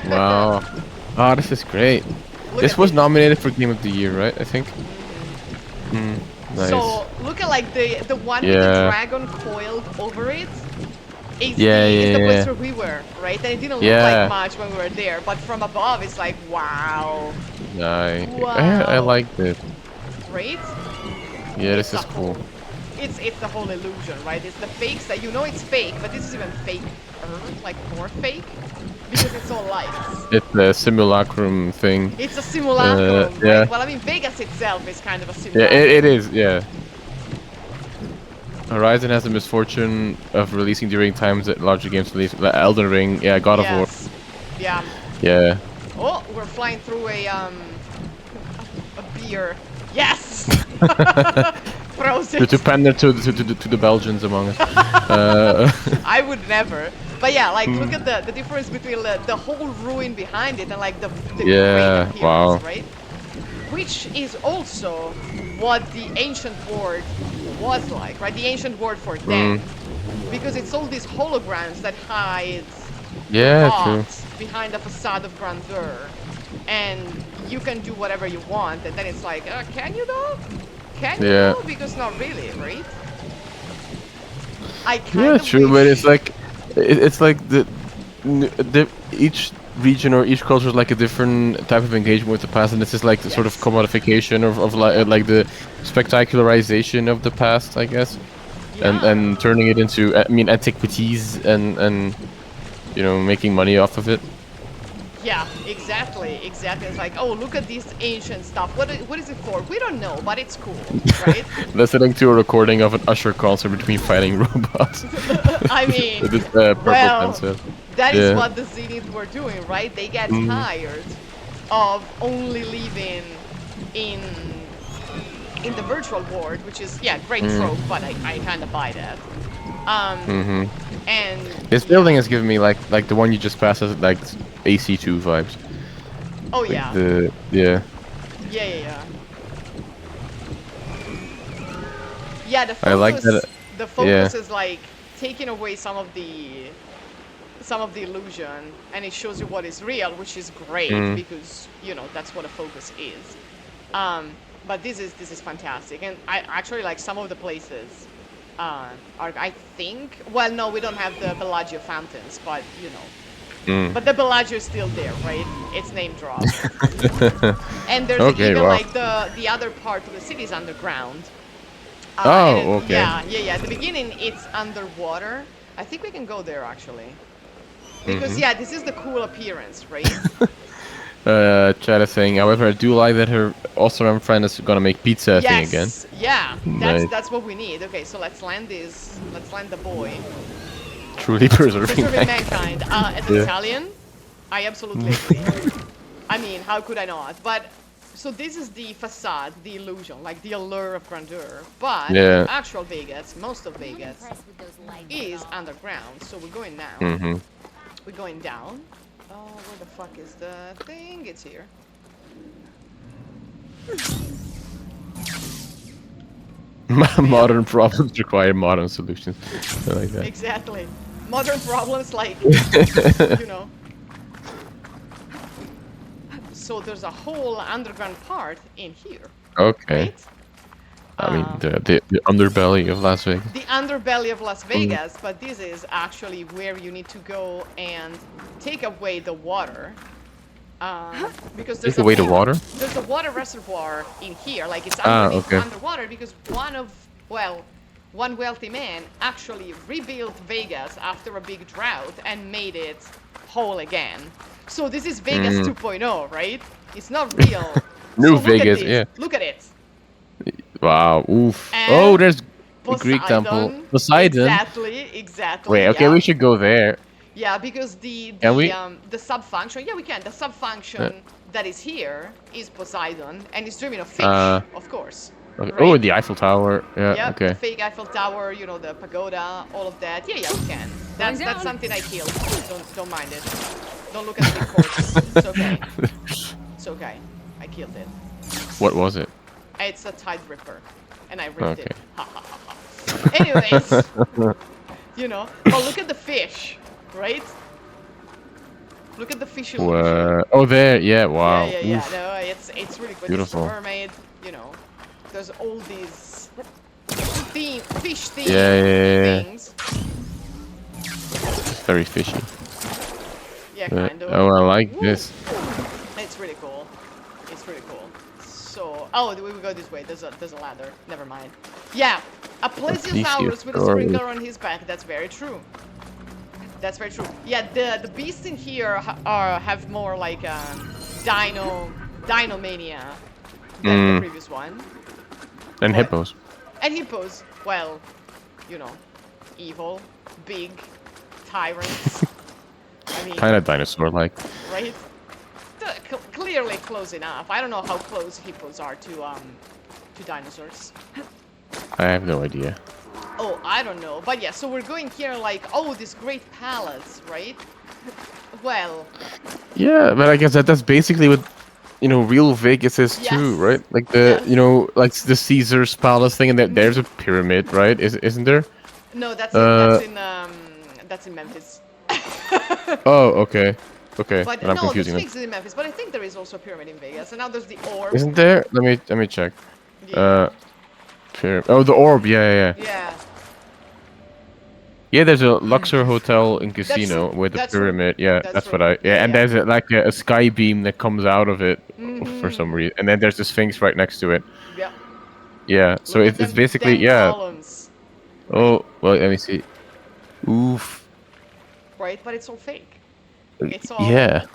Wow. Oh, this is great. look This at was nominated for Game of the Year, right? I think. Nice. So look at like the one with the Yeah. dragon coiled over it. Is Yeah, is the yeah, place yeah. where we were, right? And it didn't look Yeah. like much when we were there, but from above it's like wow. Nice. I Wow. liked it. right? Yeah, this It's is a cool. whole- It's the whole illusion, right? It's the fakes that you know it's fake, but this is even faker, like more fake, because it's all lights. It's the simulacrum thing. It's a simulacrum, yeah. right? Well, I mean, Vegas itself is kind of a Yeah, simulacrum. it is. Yeah. Horizon has the misfortune of releasing during times that larger games release. Like Elden Ring, yeah, God of War. Yes. Yeah. Yeah. Oh, we're flying through a beer. Yes. Frozen. To pander to the Belgians among us. I would never. But yeah, like look at the difference between the whole ruin behind it and like the Yeah, great appearance, wow. right? Which is also what the ancient world was like, right? The ancient world for them. Because it's all these holograms that hide Yeah, true. rocks behind a facade of grandeur. And you can do whatever you want, and then it's like, can you though? Can you Yeah. though? Because not really, right? I kind Yeah, of true, but wish- it's like it's like the each region or each culture is like a different type of engagement with the past, and this is like the sort of Yes. commodification of like the spectacularization of the past, I guess, yeah. and turning it into antiquities and making money off of it. Yeah, exactly. It's like, oh, look at this ancient stuff. What is it for? We don't know, but it's cool, right? Listening to a recording of an Usher concert between fighting robots. I mean, It is Purple well, Pencil. that is Yeah. what the Zenith were doing, right? They get tired of only living in the virtual world, which is great trope, but I kind of buy that. And This building is giving me like the one you just passed as like AC2 vibes. oh Like yeah, yeah. yeah. Yeah, the focus. I like that, The focus is like taking away some of the illusion, and it shows you what is real, which is great because that's what a focus is. But this is fantastic, and I actually like some of the places. Are I think? Well, no, we don't have the Bellagio fountains, but But the Bellagio is still there, right? It's name drop. And there's Okay, even wow. like the other part of the city is underground. Oh, and okay. Yeah. At the beginning, it's underwater. I think we can go there actually. Because this is the cool appearance, right? Chad is saying, however, I do like that her Osram friend is gonna make pizza thing again. Yeah. Nice. That's what we need. Okay, so let's land this. Let's land the boy. Truly preserving. Preserving mankind. As an Yeah. Italian, I absolutely agree. I mean, how could I not? But so this is the facade, the illusion, like the allure of grandeur. But Yeah. actual Vegas, most of I'm not Vegas, impressed with those lights is at all. underground. So we're going now. We're going down. Oh, where the fuck is the thing? It's here. Modern problems require modern solutions. I like that. Exactly. Modern problems like, So there's a whole underground part in here, Okay. right? I mean, the underbelly of Las Vegas. The underbelly of Las Vegas, but this is actually where you need to go and take away the water. Because there's Take away the whole- water? There's a water reservoir in here, like it's Okay. underwater because one wealthy man actually rebuilt Vegas after a big drought and made it whole again. So this is Vegas 2.0, right? It's not real. New So look at Vegas, this. yeah. Look at it. Wow, oof. And Oh, there's the Greek temple. Poseidon. Poseidon. Exactly. Wait, okay, yeah. we should go there. Yeah, because the Can we? sub-function, yeah, we can. The sub-function that is here is Poseidon, and it's dreaming of fish, of course. Okay. Right? Oh, the Eiffel Tower. Yeah, Yeah, okay. the fake Eiffel Tower, the pagoda, all of that. Yeah, we can. That's something I killed. Don't mind it. Don't look at the big corpse. It's okay. It's okay. I killed it. What was it? It's a Tide Ripper, and I ripped it. Okay. Ha ha ha ha. Anyways, but look at the fish, right? Look at the fish illusion. Oh, there. Yeah, wow. Yeah. Oof. No, it's really good. Beautiful. It's a mermaid, There's all these fish themed Yeah. things. It's very fishy. Yeah, kind of. Oh, I like Woo. this. It's really cool. It's really cool. So, oh, we will go this way. There's a ladder. Never mind. Yeah, a plesiosaurus with a Plesiosaurus. sprinkler on his back. That's very true. That's very true. Yeah, the beasts in here have more like dino mania than the previous one. And What? hippos. And hippos, well, you know, evil, big, tyrants. I mean, Kind of dinosaur-like. right? Clearly close enough. I don't know how close hippos are to dinosaurs. I have no idea. Oh, I don't know. But yeah, so we're going here like, oh, this great palace, right? Well, Yeah, but I guess that's basically what real Vegas is too, Yes. right? Like the Yes. like the Caesar's palace thing, and there's a pyramid, right? Isn't there? no, that's in Memphis. Oh, okay, okay. But And I'm no, the confusing them. Sphinx is in Memphis. But I think there is also a pyramid in Vegas, and now there's the orb. Isn't there? Let me check. Yeah. Oh, the orb. Yeah. Yeah. Yeah, there's a Luxor hotel and casino with a that's right. pyramid. Yeah, That's that's what right. I. Yeah, Yeah, and yeah. there's a sky beam that comes out of it for some reason, and then there's the Sphinx right next to it. Yeah. Yeah, so Look it's at them basically damn yeah. columns, Oh, well, let me see. Oof. right? But it's all fake. It's all Yeah.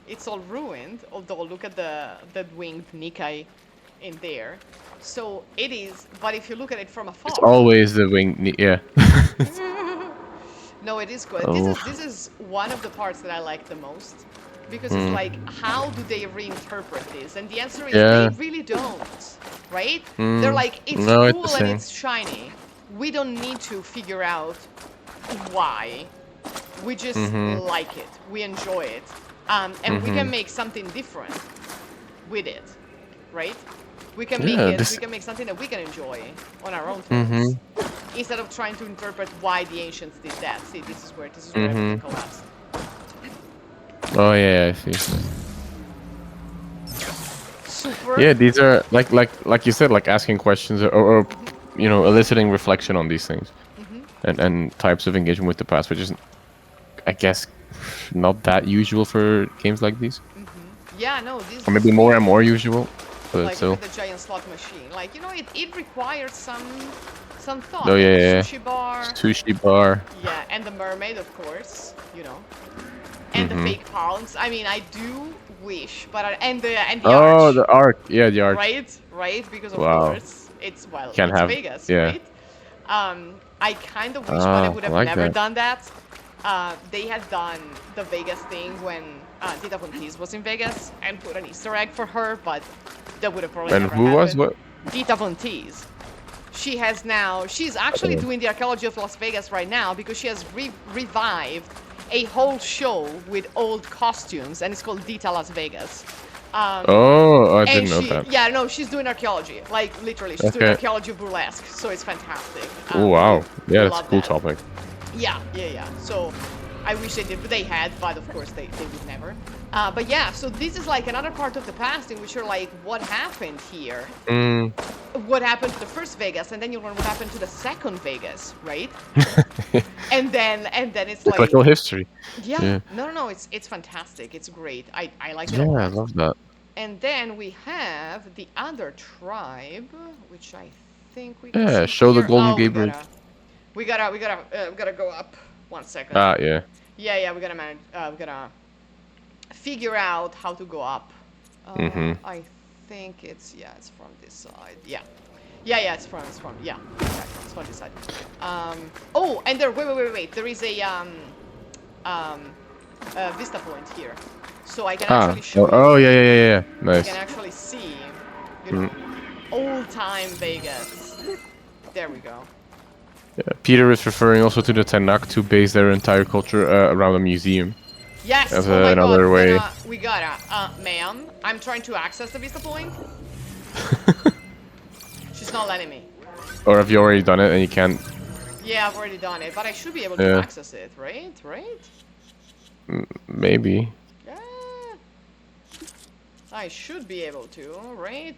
It's all ruined. Although look at the winged Nikai in there. So it is. But if you look at it from afar, It's always the wing. Yeah. no, it is good. Oh. This is one of the parts that I like the most. Because it's like, how do they reinterpret this? And the answer is Yeah. they really don't, right? They're like, it's No, it's the cool and same. it's shiny. We don't need to figure out why. We just like it. We enjoy it. And we can make something different with it, right? We can make Yeah, it. this- We can make something that we can enjoy on our own terms, instead of trying to interpret why the ancients did that. See, this is where everything collapsed. Oh yeah, I see. Super. Yeah, these are like you said, like asking questions or eliciting reflection on these things, and types of engagement with the past, which is, I guess, not that usual for games like these, Yeah, no, this or maybe more and more usual, but like still. with the giant slot machine. Like, you know, it requires some thought. Oh like yeah, the yeah. sushi bar. Sushi bar. Yeah, and the mermaid, of course, you know. And the fake palms. I mean, I do wish, but and the Oh, arch. the arc. Yeah, the arc. Right, because of Wow. course it's Can't it's have- Vegas, yeah. right? I kind of wish, but I Oh, would I have like never that. done that. They had done the Vegas thing when Tita Fontis was in Vegas and put an Easter egg for her, but that would have probably And never who was happened. what? Tita Fontis. She's actually doing the archaeology of Las Vegas right now because she has revived a whole show with old costumes, and it's called Dita Las Vegas. Oh, I And didn't know she, that. yeah, no, she's doing archaeology. Like, literally, she's doing Okay. archaeology of burlesque, so it's fantastic. Oh wow. we Yeah, that's a love cool that. topic. Yeah. So, I wish they did, but they had, but of course they would never. But yeah, so this is like another part of the past in which you're like, what happened here? Mm. What happened to the first Vegas, and then you learn what happened to the second Vegas, right? and then it's like, Cyclical history. yeah, Yeah. no, it's fantastic. It's great. I like it Yeah, a I lot. love that. And then we have the other tribe, which I think we Yeah, can see show the here. Golden Oh, Gate Bridge. we gotta go up. 1 second. Ah, yeah. Yeah, we gotta figure out how to go up. I think it's from this side. Yeah, it's from yeah, it's from this side. Oh, and there, wait. There is a vista point here, so I can actually show you. Oh, yeah. You Nice. can actually see, you know, old-time Vegas. There we go. Yeah. Peter is referring also to the Tanakh to base their entire culture around a museum. Yes. That's oh my another God. way. We gotta, ma'am. I'm trying to access the vista point. She's not letting me. Or have you already done it and you can't? Yeah, I've already done it, but I should be able to Yeah. access it, right? Maybe. Yeah. I should be able to, right?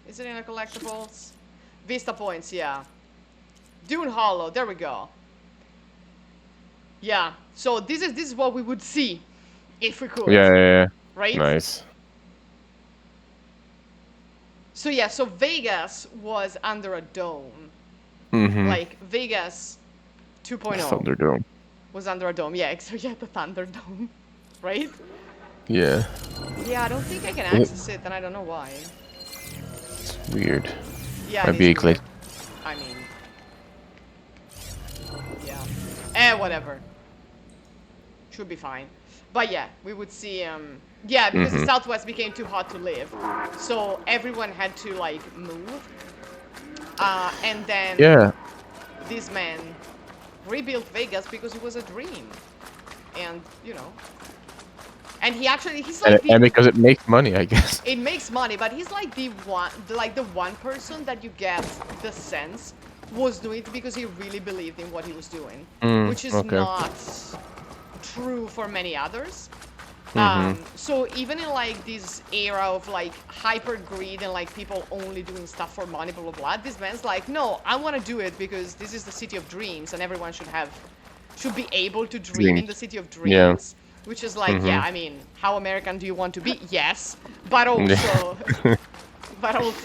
Is it in the collectibles? Vista points, yeah. Dune Hollow, there we go. Yeah, so this is what we would see if we could. Yeah. Right? Nice. So yeah, so Vegas was under a dome. Mm-hmm. Like Vegas 2.0 Thunderdome. was under a dome. Yeah, so yeah, the Thunderdome, right? Yeah. Yeah, I don't think I can Is it- access it, and I don't know why. It's weird. Yeah, Might it be is a glitch. weird. I mean, yeah. Whatever. Should be fine. But yeah, we would see. Yeah, because the Southwest became too hot to live, so everyone had to like move. And then Yeah. this man rebuilt Vegas because it was a dream, and you know. And he's like And because it makes money, I guess. it makes money, but he's like the one person that you get the sense was doing it because he really believed in what he was doing, which is okay. not true for many others. So even in like this era of like hyper greed and like people only doing stuff for money, blah blah blah, this man's like, no, I want to do it because this is the city of dreams and everyone should be able to dream in the city of dreams. Yeah. Which is like, yeah, I mean, how American do you want to be? Yes, but also,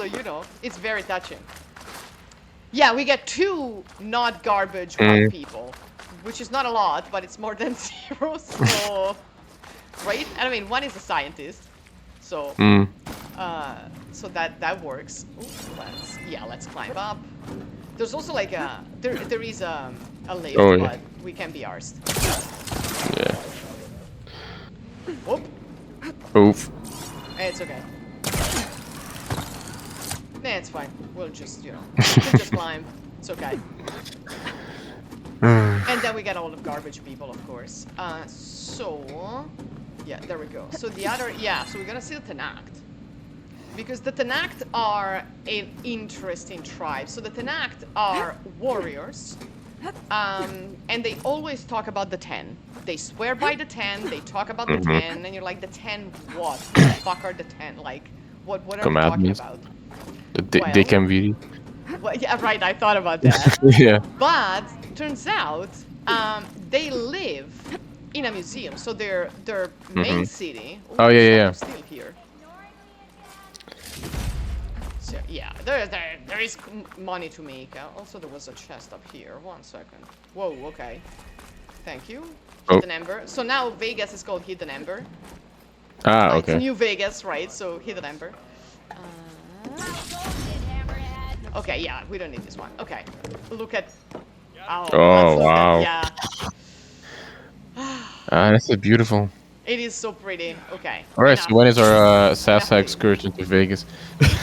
you know, it's very touching. Yeah, we get 2 not garbage white people, which is not a lot, but it's more than 0, so, right? And I mean, one is a scientist, so, so that works. Ooh, let's climb up. There's also like there is a lift, but we can be arsed. Yeah. Whoop. Oof. It's okay. Nah, it's fine. We'll just, you know, we'll just climb. It's okay. And then we get all the garbage people, of course. So, yeah, there we go. So the other, so we're gonna see the Tenakt. Because the Tenakt are an interesting tribe. So the Tenakt are warriors. And they always talk about the 10. They swear by the 10, they talk about the 10, and you're like, the 10 what? What the fuck are the 10? Like, what are you talking about? They can be. Well, yeah, right, I thought about that. Yeah. But, turns out, they live in a museum. So their main city... Oh, yeah. Still here. So, yeah, there is money to make. Also, there was a chest up here. 1 second. Whoa, okay. Thank you. Hidden Ember. So now Vegas is called Hidden Ember. Ah, Like okay. New Vegas, right? So Hidden Ember. Okay, yeah, we don't need this one. Okay. Look at... Oh, wow. Yeah. That's beautiful. It is so pretty. Okay. All right, so when is our Sasa excursion to Vegas?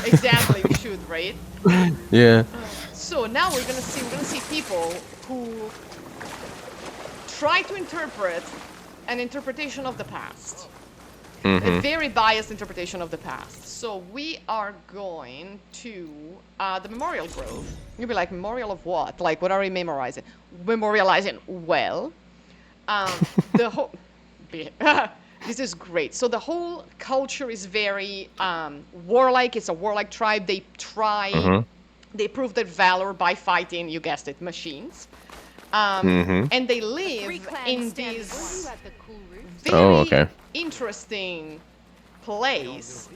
Exactly, we should, right? Yeah. So now we're gonna see people who try to interpret an interpretation of the past. A very biased interpretation of the past. So we are going to the Memorial Grove. You'll be like, memorial of what? Like, what are we memorizing? Memorializing? Well, the whole... This is great. So the whole culture is very warlike. It's a warlike tribe. They try... They prove their valor by fighting, you guessed it, machines. And they live in this very interesting place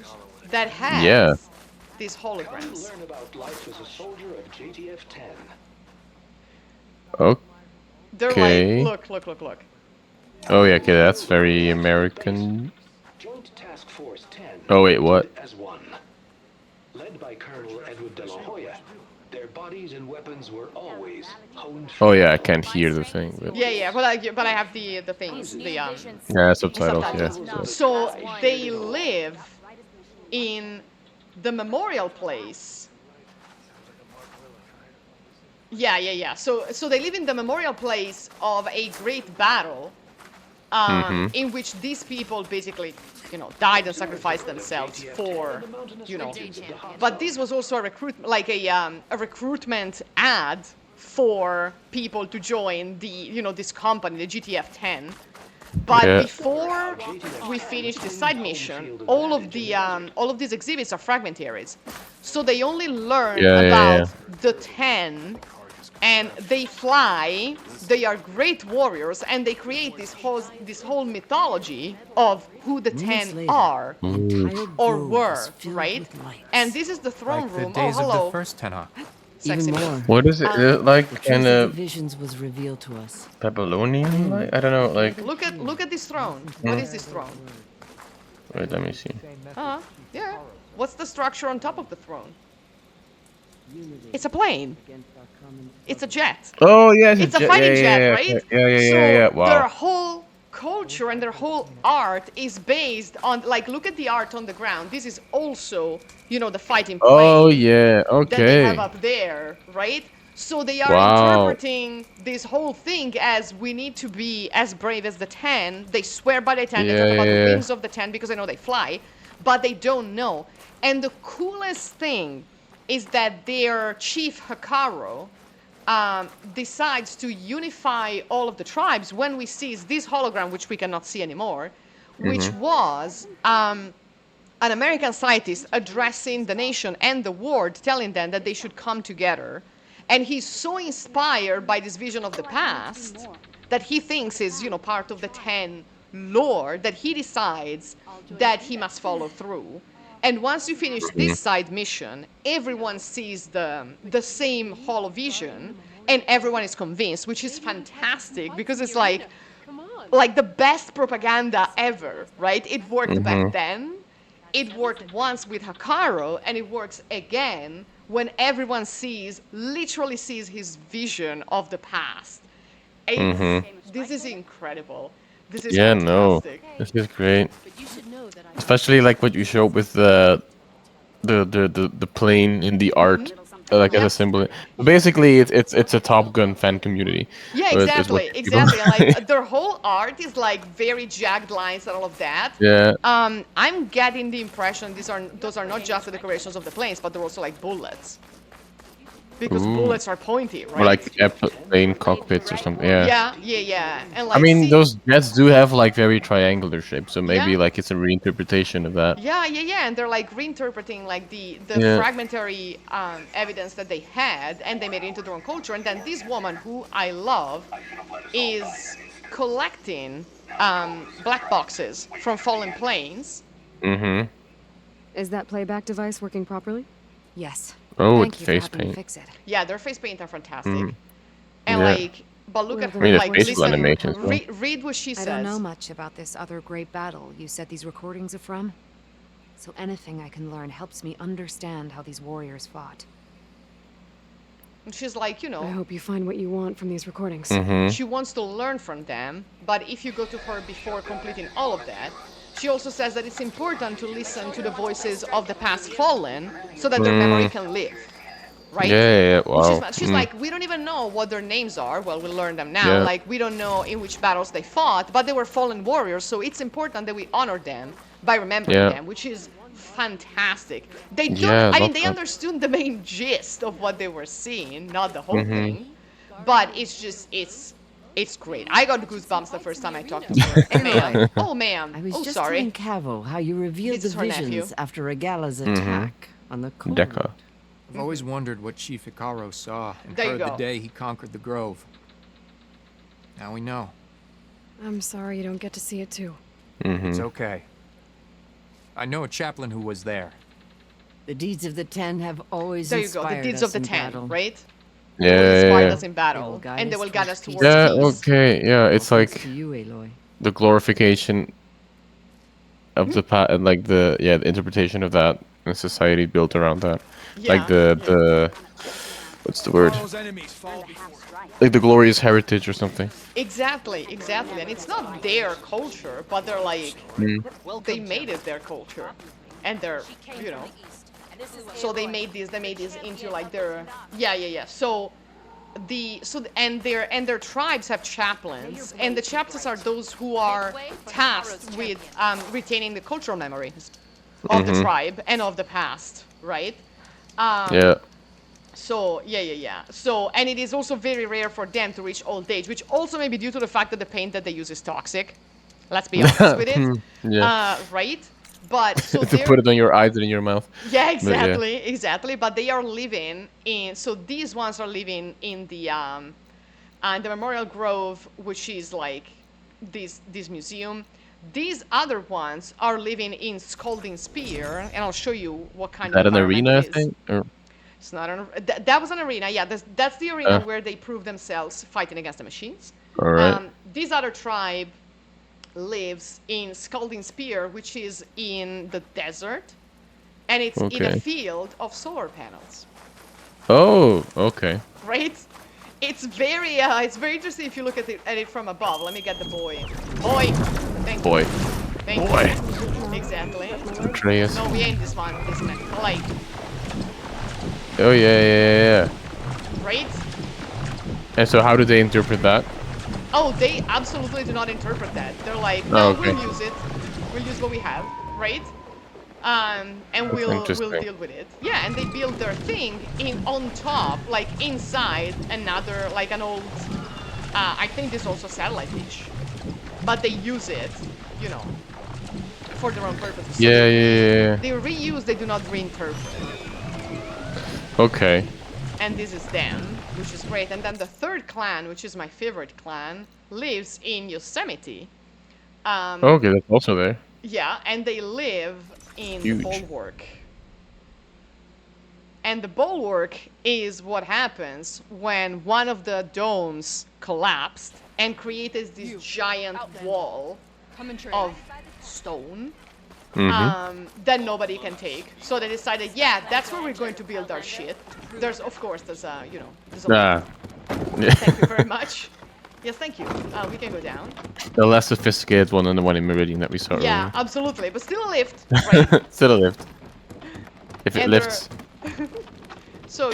that has these holograms. Learn about life as a soldier of JTF 10. Okay. They're like, look. Oh yeah, okay, that's very American. Joint Task Force 10. Oh wait, what? As one. Led by Colonel Edward de la Hoya, their bodies and weapons were always honed. Oh yeah, I can't hear the thing. But... Yeah, but I have the things, subtitles. Yeah. So they live in the memorial place. Yeah. So they live in the memorial place of a great battle, in which these people basically, died and sacrificed themselves for, But this was also a recruitment ad for people to join the, this company, the GTF 10. But before we finish the side mission, all of these exhibits are fragmentaries, so they only learn about the 10 and they fly. They are great warriors, and they create this whole mythology of who the Minutes 10 later, are the entire or grove were, was filled right? with lights. And this is the throne Like the room. days Oh, of the hello. first Tenok. Even Sexy. more, What is it? Is it like the truth kind of the of visions was revealed to us. Babylonian? Like, I don't know. Like, Look at this throne. What is this throne? wait, let me see. Yeah. What's the structure on top of the throne? It's a plane. It's a jet. Oh yeah, It's a fighting jet, right? Yeah. So their Wow. whole culture and their whole art is based on, like, look at the art on the ground. This is also, the fighting plane Oh yeah. that they have Okay. up there, right? So they are Wow. interpreting this whole thing as we need to be as brave as the 10. They swear by the 10. They Yeah, talk about the yeah. wings of the 10 because they know they fly, but they don't know. And the coolest thing is that their chief Hikaru decides to unify all of the tribes when we see this hologram, which we cannot see anymore, which was an American scientist addressing the nation and the world, telling them that they should come together. And he's so inspired by this vision of the past that he thinks is, part of the 10 lore, that he decides that he must follow through. And once you finish this side mission, everyone sees the same holovision, and everyone is convinced, which is fantastic because it's like the best propaganda ever, right? It worked back then. It worked once with Hikaru, and it works again when everyone literally sees his vision of the past. This is incredible. This is Yeah, no, fantastic. this is great. But you should know that I Especially like what you showed with the plane in the art, like as Yeah. a symbol. Basically, it's a Top Gun fan community. Yeah, is what exactly, people- exactly. Like their whole art is like very jagged lines and all of that. Yeah. I'm getting the impression those are not just the decorations of the planes, but they're also like bullets. Because Ooh. bullets are pointy, right? Or like plane cockpits or something. Yeah. Yeah. And like, I mean, see- those jets do have like very triangular shapes, so maybe Yeah. like it's a reinterpretation of that. Yeah, and they're like reinterpreting like the Yeah. fragmentary evidence that they had, and they made it into their own culture. And then this woman, who I love, is collecting black boxes from fallen planes. Mm-hmm. Is that playback device working properly? Yes. Oh, Thank it's you for face helping me paint. fix it. Yeah, their face paint are fantastic. Mhm. And Yeah. like, but look at I her, mean, the like, facial listen, animations, though. read what she I says. don't know much about this other great battle you said these recordings are from. So anything I can learn helps me understand how these warriors fought. And she's like, I hope you find what you want from these recordings. Mm-hmm. she wants to learn from them, but if you go to her before completing all of that, she also says that it's important to listen to the voices of the past fallen so that their memory can live. Right? Yeah. Wow. She's like, we don't even know what their names are. Well, we'll learn them now. Yeah. Like, we don't know in which battles they fought, but they were fallen warriors, so it's important that we honor them by remembering Yeah. them, which is fantastic. They don't, Yeah, I mean, love they that. understood the main gist of what they were seeing, not the whole Mm-hmm. thing, but it's just, it's great. I got goosebumps the first time I talked to her. And man, oh man, I was oh just sorry. telling Cavo how you revealed This is the her nephew. visions after Regala's attack on the cold. Deca. I've always wondered what Chief Hikaru saw and There you heard the go. day he conquered the Grove. Now we know. I'm sorry you don't get to see it too. Mm-hmm. It's okay. I know a chaplain who was there. The deeds of the 10 have always There you go, the inspired deeds us of the in 10, battle. right? Yeah. They will inspire Yeah. us in battle, guide and they us will guide towards us peace. towards Yeah. peace. Okay. Yeah. It's Thanks like to you, Aloy. the glorification of the and like the interpretation of that and society built around that. Like the what's the word? Like the glorious heritage or something. Exactly, and it's not their culture, but they're like, they made it their culture, and they're, so they made this into like their, yeah. So their tribes have chaplains, and the chaplains are those who are tasked with retaining the cultural memories of the tribe and of the past, right? Yeah. So, yeah. So, and it is also very rare for them to reach old age, which also may be due to the fact that the paint that they use is toxic. Let's be honest with it. Yeah. Right? But so to put it on your eyes and in your mouth. yeah, exactly. But they are living in. So these ones are living in the Memorial Grove, which is like this museum. These other ones are living in Scalding Spear, and I'll show you what kind Is that of an environment arena it is. thing? Or? It's not an. That was an arena. Yeah, that's the arena Uh. where they prove themselves fighting against the machines. All right. This other tribe lives in Scalding Spear, which is in the desert, and it's in a field of solar panels. Oh, okay. Right? It's very interesting if you look at it from above. Let me get the boy. Thank Boy. you. Thank you. Exactly. Atreus. No, we ain't this one, isn't it? Like. Oh yeah. Right? And so how do they interpret that? Oh, they absolutely do not interpret that. They're like, Oh, no, okay. we'll use it. We'll use what we have, right? And we'll deal with it. Yeah, and they build their thing on top, like inside another, like an old. I think this is also satellite dish, but they use it, you know, for their own purposes. So Yeah. They reuse. They do not reinterpret. Okay. And this is them, which is great. And then the third clan, which is my favorite clan, lives in Yosemite. Okay, that's also there. Yeah, and they live in the Bulwark. And the Bulwark is what happens when one of the domes collapsed and created this giant wall of stone that nobody can take. So they decided, yeah, that's where we're going to build our shit. There's a, there's a Thank you very much. Yes, thank you. We can go down. The less sophisticated one than the one in Meridian that we saw Yeah, earlier. absolutely. But still a lift, right? Still a lift. If it And lifts. So,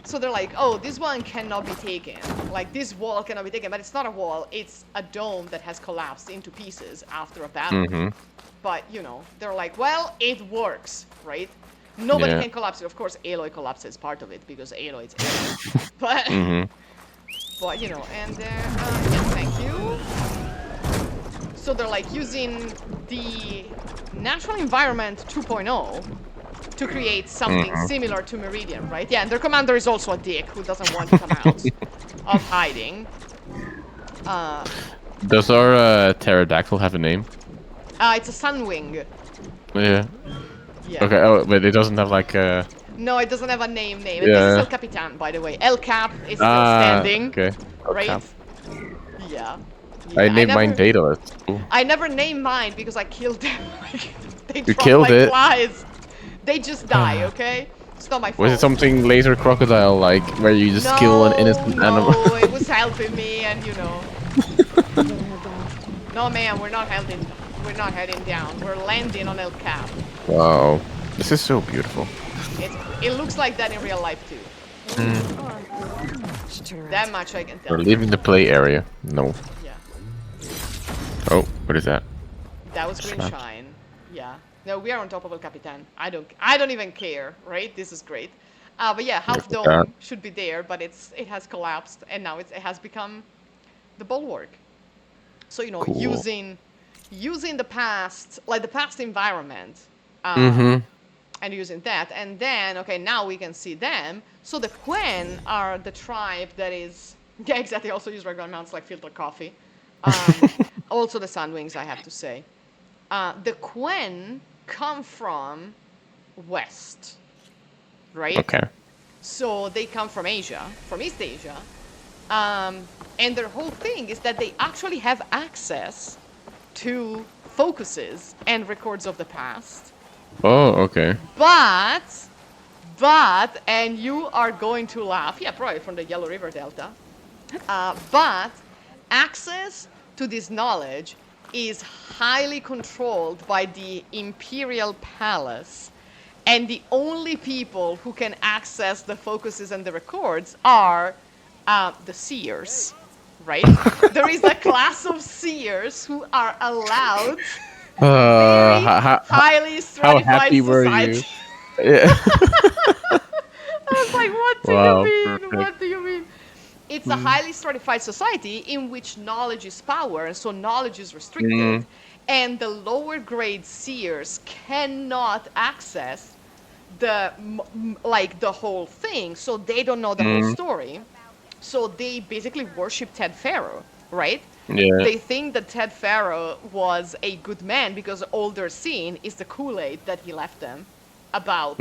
so they're like, oh, this one cannot be taken. Like, this wall cannot be taken. But it's not a wall. It's a dome that has collapsed into pieces after a battle. But, they're like, well, it works, right? Nobody can collapse it. Of course, Aloy collapses part of it because Aloy is Aloy. But... But, and yes, thank you. So they're like using the natural environment 2.0 to create something similar to Meridian, right? Yeah, and their commander is also a dick who doesn't want to come out of hiding. Does our pterodactyl have a name? It's a sunwing. Yeah. Yeah. Okay, oh, but it doesn't have like a... No, it doesn't have a name. Yeah. This is El Capitan, by the way. El Cap is still standing. Okay. Right? Yeah. I named mine Data. That's cool. I never named mine because I killed them. They You killed it? Flies. They just die, okay? It's not my fault. Was it something laser crocodile like, where you just kill an innocent animal? No, it was helping me, and No, man, we're not heading down. We're landing on El Cap. Wow, this is so beautiful. It looks like that in real life too. That much I can tell. We're leaving the play area. No. Yeah. Oh, what is that? That was green shine. Yeah. No, we are on top of El Capitan. I don't even care, right? This is great. But yeah, Half Dome should be there, but it has collapsed, and now it has become the Bulwark. So cool. using the past, like the past environment. And using that, and then now we can see them. So the Quen are the tribe that is exactly. Also use regular amounts like filtered coffee. Also the Sunwings, I have to say. The Quen come from west, right? Okay. So they come from Asia, from East Asia, and their whole thing is that they actually have access to focuses and records of the past. Oh, okay. But, and you are going to laugh, yeah, probably from the Yellow River Delta, but access to this knowledge is highly controlled by the Imperial Palace, and the only people who can access the focuses and the records are the Seers, right? There is a class of Seers who are allowed... highly stratified how happy society. Were you? Yeah. I was like, what do you mean? Perfect. What do you mean? It's a highly stratified society in which knowledge is power, and so knowledge is restricted. and the lower grade seers cannot access the like the whole thing, so they don't know the whole story. So they basically worship Ted Faro, right? Yeah. They think that Ted Faro was a good man because all they're seeing is the Kool-Aid that he left them about,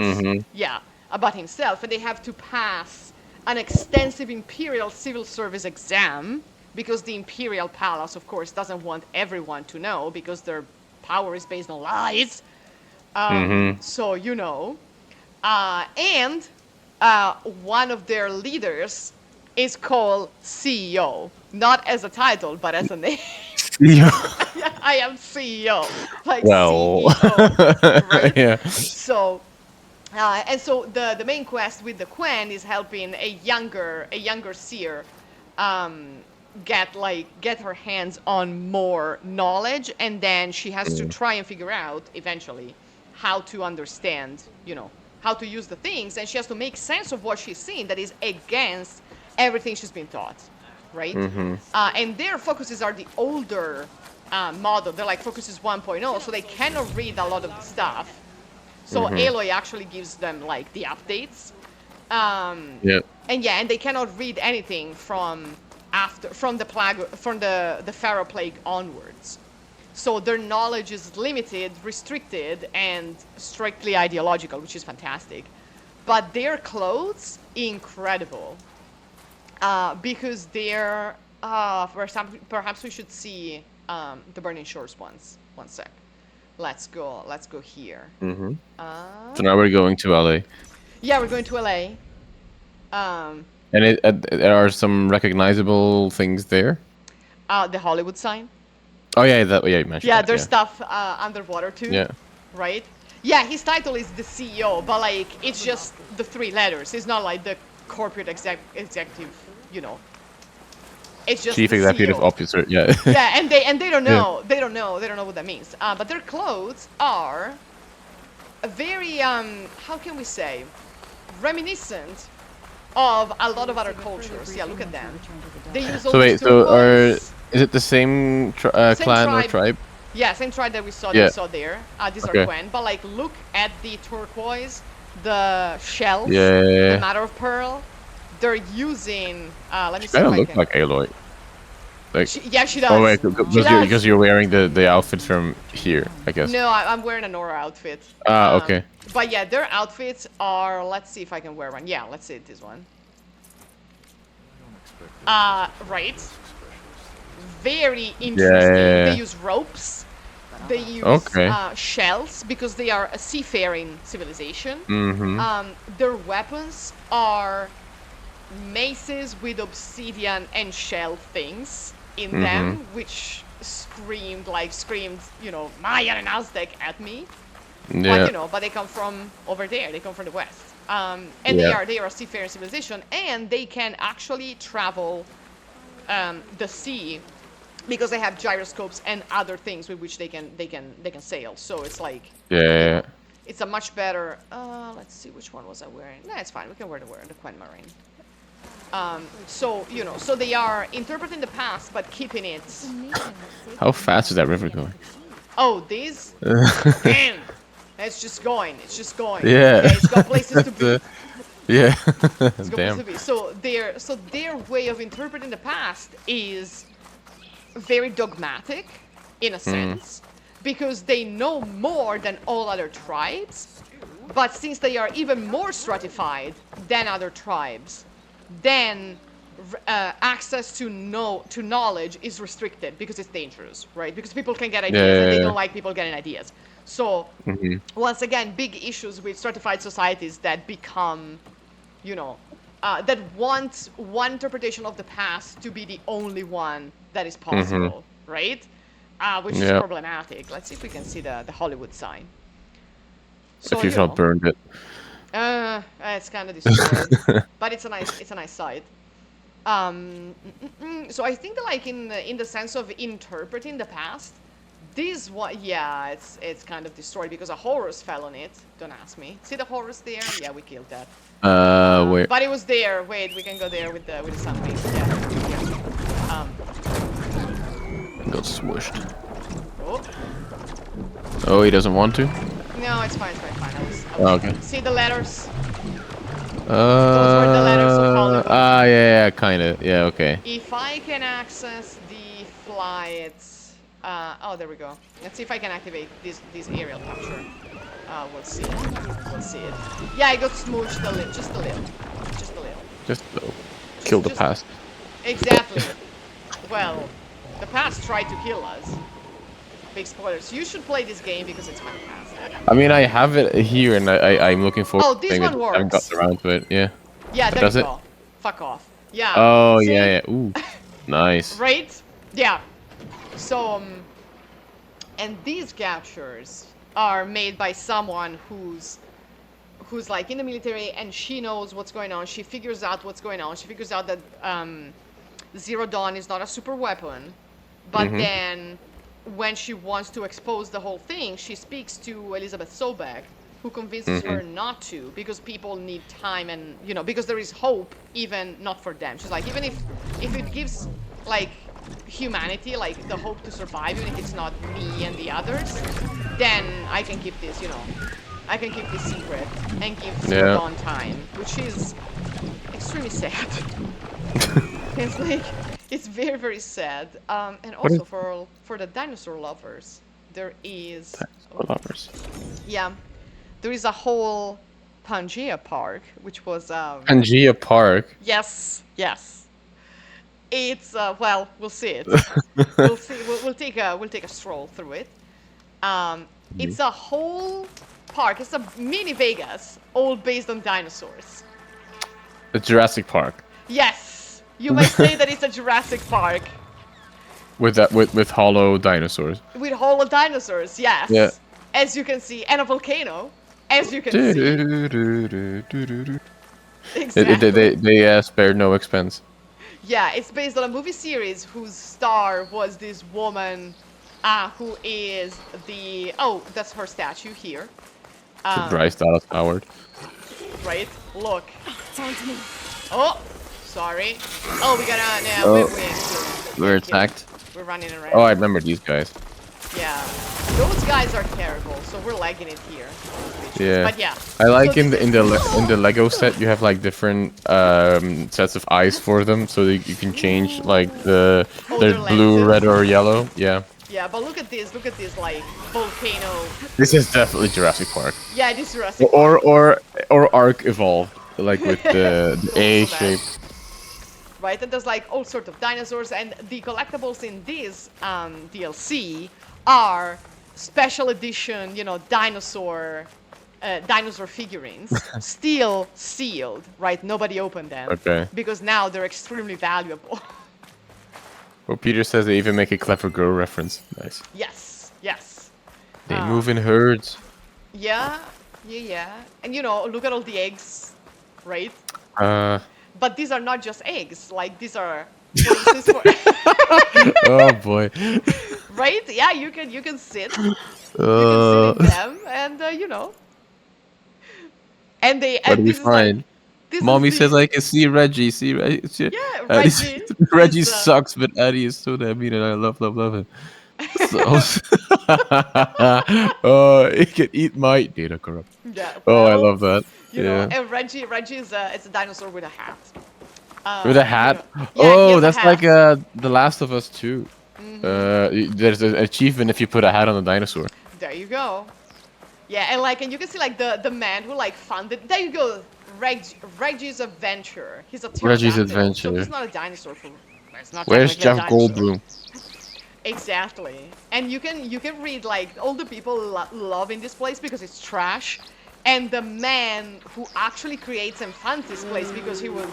about himself, and they have to pass an extensive Imperial Civil Service exam because the Imperial Palace, of course, doesn't want everyone to know because their power is based on lies. So, you know. And one of their leaders is called CEO. Not as a title, but as a name. Yeah. I am CEO. Like Well. CEO. Right? Yeah. So, and so the main quest with the Quen is helping a younger seer get her hands on more knowledge, and then she has to try and figure out eventually how to understand, you know, how to use the things, and she has to make sense of what she's seen that is against everything she's been taught, right? And their focuses are the older model. They're like focuses 1.0, so they cannot read a lot of the stuff. So Aloy actually gives them like the updates. And they cannot read anything from the Pharaoh Plague onwards. So their knowledge is limited, restricted, and strictly ideological, which is fantastic. But their clothes, incredible. Because they're, perhaps we should see the Burning Shores ones. One sec. Let's go here. So now we're going to LA. Yeah, we're going to LA. And there are some recognizable things there. The Hollywood sign. Oh yeah, you mentioned. Yeah, that, there's stuff underwater too. Yeah. Right. Yeah, his title is the CEO, but like it's just the 3 letters. It's not like the corporate executive, you know. It's just Chief the Executive CEO. Officer. Yeah. Yeah, and they don't know. They don't know what that means. But their clothes are very how can we say, reminiscent of a lot of other cultures. Yeah, look at them. They use all these turquoise. Is it the same clan or tribe? Yeah, same tribe that we saw. That we saw there. These are Quen. But like, look at the turquoise, the shells, the matter of pearl. They're using. Let me see. Kind of look like Aloy. Like, she does. Oh wait, because you're wearing the outfit from here, I guess. No, I'm wearing an Aura outfit. Okay. But yeah, their outfits are. Let's see if I can wear one. Yeah, let's see this one. Right. Very interesting. They use ropes. They use shells because they are a seafaring civilization. Their weapons are maces with obsidian and shell things in them, which screamed, you know, Mayan and Aztec at me. But you know, but they come from over there. They come from the west. And they are a seafaring civilization, and they can actually travel the sea because they have gyroscopes and other things with which they can sail. So it's like it's a much better. Let's see, which one was I wearing? Nah, it's fine. We can wear the Quen Marine. So you know, so they are interpreting the past but keeping it. How fast is that river going? Oh, these. Man, it's just going. Yeah. It's got places to be. Yeah. It's got places to be. So their way of interpreting the past is very dogmatic in a sense because they know more than all other tribes, but since they are even more stratified than other tribes, then access to knowledge is restricted because it's dangerous, right? Because people can get ideas and they don't like people getting ideas. So once again, big issues with stratified societies that become, you know, that want one interpretation of the past to be the only one that is possible, right? Which is problematic. Let's see if we can see the Hollywood sign. So, if you've not burned it. It's kind of destroyed, but it's a nice site. So I think that like in the sense of interpreting the past, this one, yeah, it's kind of destroyed because a Horus fell on it. Don't ask me. See the Horus there? Yeah, we killed that. Wait. But it was there. Wait, we can go there with the sunbeam. Yeah. Got smushed. Oh, Oh, he doesn't want to? No, it's fine, it's fine, fine. Oh, okay. See the letters? Those were the letters of Hollywood. Yeah, kind of. Yeah, okay. If I can access the flights... oh, there we go. Let's see if I can activate this aerial capture. We'll see it. We'll see it. Yeah, I got smooched a little. Just a little. Just a little. Just kill the past. Exactly. Well, the past tried to kill us. Big spoilers. You should play this game because it's fantastic. I mean, I have it here, and I'm looking forward. Oh, this one works. I haven't gotten around to it. Yeah. Yeah, there you go. Fuck off. Yeah. Oh, see? yeah. Ooh, nice. Right? Yeah. So, and these captures are made by someone who's like in the military, and she knows what's going on. She figures out what's going on. She figures out that Zero Dawn is not a super weapon, but then when she wants to expose the whole thing, she speaks to Elizabeth Sobeck, who convinces her not to, because people need time, and because there is hope, even not for them. She's like, even if it gives like humanity like the hope to survive, even if it's not me and the others, then I can keep this, I can keep this secret and give Zero Dawn time, which is extremely sad. It's like, it's very, very sad. And also for the dinosaur lovers, there is... Lovers. Yeah. There is a whole Pangea Park, which was... Pangea Park? Yes, yes. It's, well, we'll see it. We'll see. We'll take a stroll through it. It's a whole park. It's a mini Vegas, all based on dinosaurs. The Jurassic Park. Yes. You might say that it's a Jurassic Park. With hollow dinosaurs. With hollow dinosaurs, yes. Yeah. As you can see, and a volcano, as you can see. Exactly. They spared no expense. Yeah, it's based on a movie series whose star was this woman, who is the... Oh, that's her statue here. Bryce Dallas Howard. Right? Look. It's on to me. Oh! Sorry. Oh, we gotta... Nah, we're attacked. We're running around. Oh, I remember these guys. Yeah. Those guys are terrible, so we're lagging it here. Yeah. But yeah. I like so in the Lego set you have like different sets of eyes for them, so that you can change like they're blue, red, or yellow. Yeah. Yeah, but look at this like volcano. This is definitely Jurassic Park. Yeah, it is Jurassic Park. Or Ark Evolve, like with the A shape. Right, and there's like all sorts of dinosaurs, and the collectibles in this DLC are special edition, dinosaur figurines, still sealed, right? Nobody opened them. Okay. Because now they're extremely valuable. Well, Peter says they even make a clever girl reference. Nice. Yes, yes. They move in herds. Yeah. And look at all the eggs, right? But these are not just eggs. Like these are, for instance, oh boy. Right? Yeah, you can sit. You can sit in them, and And they. What do we find? Mommy says I can see Reggie. See, yeah, Reggie. Reggie sucks, but Eddie is so damn mean, and I love him. So, he can eat my data corrupt. Yeah. Oh, I love that. And Reggie is it's a dinosaur with a hat. With a hat? That's like The Last of Us 2. There's an achievement if you put a hat on a dinosaur. There you go. Yeah, and you can see like the man who like funded. There you go. Reggie's Adventure. He's a Reggie's Adventure. So he's not a dinosaur. Where's Jeff Goldblum? Exactly. And you can read like all the people love in this place because it's trash. And the man who actually creates and funds this place because he was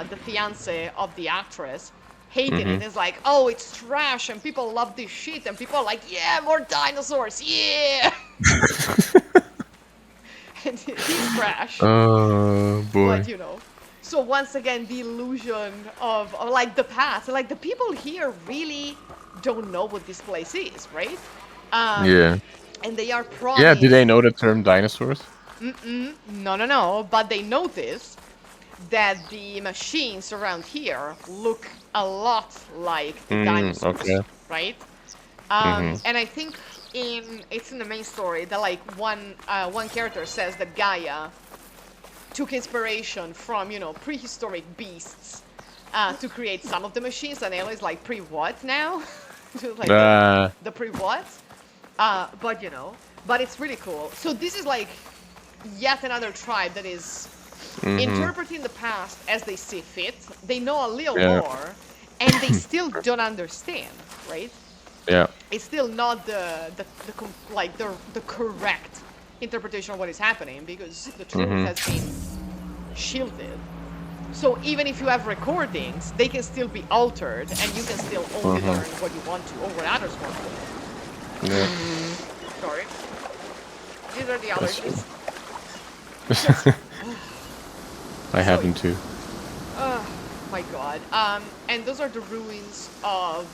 the fiance of the actress hated it. It's like, oh, it's trash and people love this shit. And people are like, yeah, more dinosaurs, yeah. And he's trash. Oh, boy. But, so once again, the illusion of like the past. Like the people here really don't know what this place is, right? Yeah. And they are promised. Yeah, do they know the term dinosaurs? No. But they notice that the machines around here look a lot like the dinosaurs, right? And I think it's in the main story that like one character says that Gaia took inspiration from, you know, prehistoric beasts to create some of the machines, and Ella is like, pre-what now? Like the pre-what? But you know, but it's really cool. So this is like yet another tribe that is interpreting the past as they see fit. They know a little more, and they still don't understand, right? Yeah. It's still not the correct interpretation of what is happening, because the truth has been shielded. So even if you have recordings, they can still be altered, and you can still only learn what you want to, or what others want to. Yeah. Sorry. These are the allergies. I happen to. Oh my god. And those are the ruins of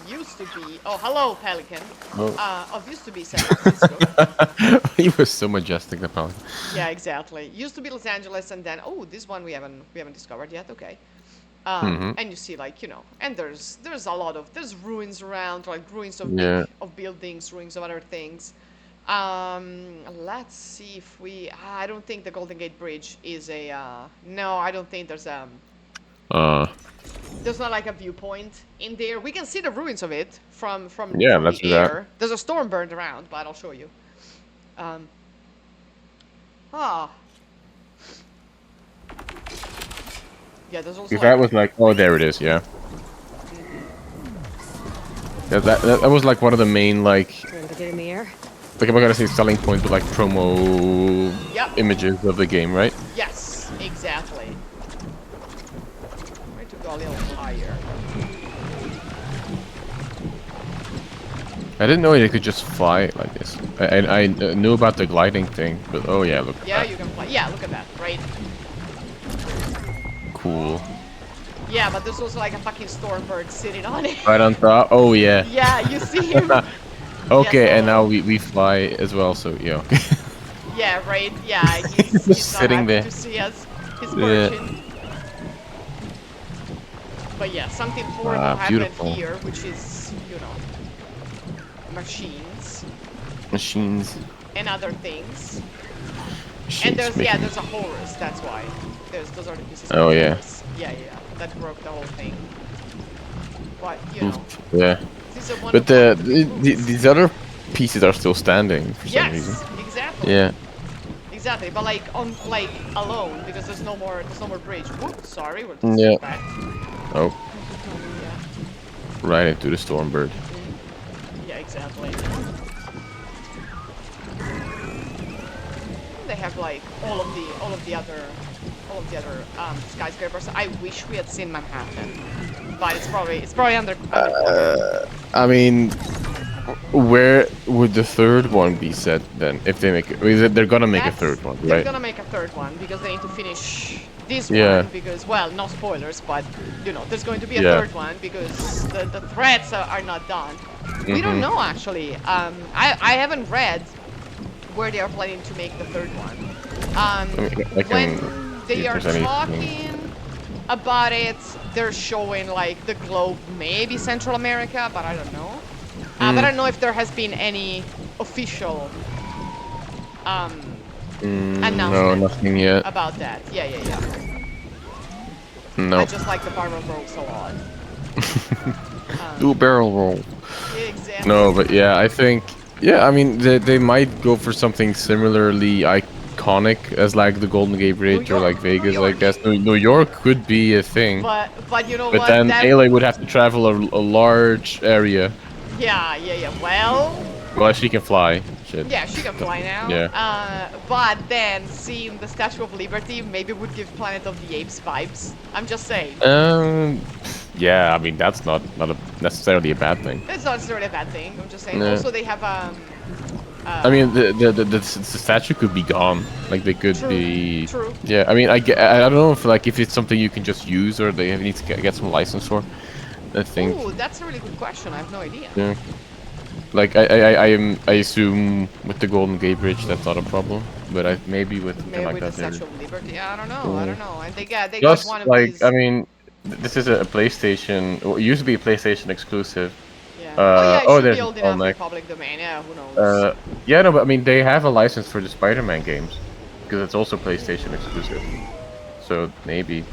used to be. Oh, hello, Pelican. Of used to be San Francisco. He was so majestic, the pelican. Yeah, exactly. Used to be Los Angeles, and then this one we haven't discovered yet. Okay. And you see, like, you know, and there's a lot of ruins around, like ruins of of buildings, ruins of other things. Let's see if we. I don't think the Golden Gate Bridge is a. No, I don't think there's There's not like a viewpoint in there. We can see the ruins of it from let's the do air. that. There's a storm burned around, but I'll show you. Yeah, there's also. If that was like, oh, there it is, yeah. That was like one of the main like. Trying to get in the air. Like I'm not gonna say selling points, but like promo images of the game, right? Yes, exactly. Try to go a little higher. I didn't know you could just fly like this. I knew about the gliding thing, but oh yeah, look. Yeah, you can fly. Yeah, look at that, right? Cool. Yeah, but there's also like a fucking storm bird sitting on it. Right on top. Oh yeah. Yeah, you see him. Okay, Yeah, and now we fly as well, so yeah. Yeah, right. Yeah, he's not sitting happy there. to see us. He's perching. But yeah, something horrible happened beautiful. here, which is, you know, machines Machines. and other things. Machines And there's making- there's a horse. That's why. Those are the pieces. Oh, of the yeah. horse. Yeah. That broke the whole thing. But you know. Yeah. These are one But of these other pieces are still standing for some reason. Yes, exactly. Yeah. Exactly, but like alone, because there's no more bridge. Whoops, sorry, we're Yeah. back. Oh. Yeah. Right into the Stormbird. Yeah, exactly. They have like all of the other skyscrapers. I wish we had seen Manhattan, but it's probably under. I mean, where would the third one be set then? If they make it, they're gonna make a third one, They're right? gonna make a third one because they need to finish this Yeah. one because, well, no spoilers, but you know, there's going to be a Yeah. third one because the threats are not done. We don't know actually. I haven't read where they are planning to make the third one. I can When see they if are there's anything. talking about it, they're showing like the globe, maybe Central America, but I don't know. But I don't know if there has been any official announcement No, nothing yet. about that. Yeah. No. I just like the barrel rolls a lot. Do a barrel roll. Exactly. No, but yeah, I think, yeah, I mean, they might go for something similarly iconic as like the Golden Gate Bridge or like Vegas, I guess. New York could be a thing. But you know But what? then That- Ayla would have to travel a large area. Yeah. Well, Well, she can fly. Shit. yeah, she can fly now. Yeah. But then seeing the Statue of Liberty maybe would give Planet of the Apes vibes. I'm just saying. Yeah, I mean, that's not necessarily a bad thing. It's not necessarily a bad thing. I'm just saying. No. Also, they have I mean, the statue could be gone. Like they could be. True. Yeah, I mean, I don't know if it's something you can just use or they need to get some license for. I think. Ooh, that's a really good question. I have no idea. Yeah. Like I assume with the Golden Gate Bridge that's not a problem, but maybe with something Maybe like with that. the Statue of Liberty. I don't know. I don't know. And they got Plus, one of like, these. I mean, this is a PlayStation. Or it used to be a PlayStation exclusive. Yeah. Yeah. Yeah, it should there's be a old enough for Tallneck. public domain. Yeah, who knows? Yeah, no, but I mean, they have a license for the Spider-Man games because it's also PlayStation exclusive. So maybe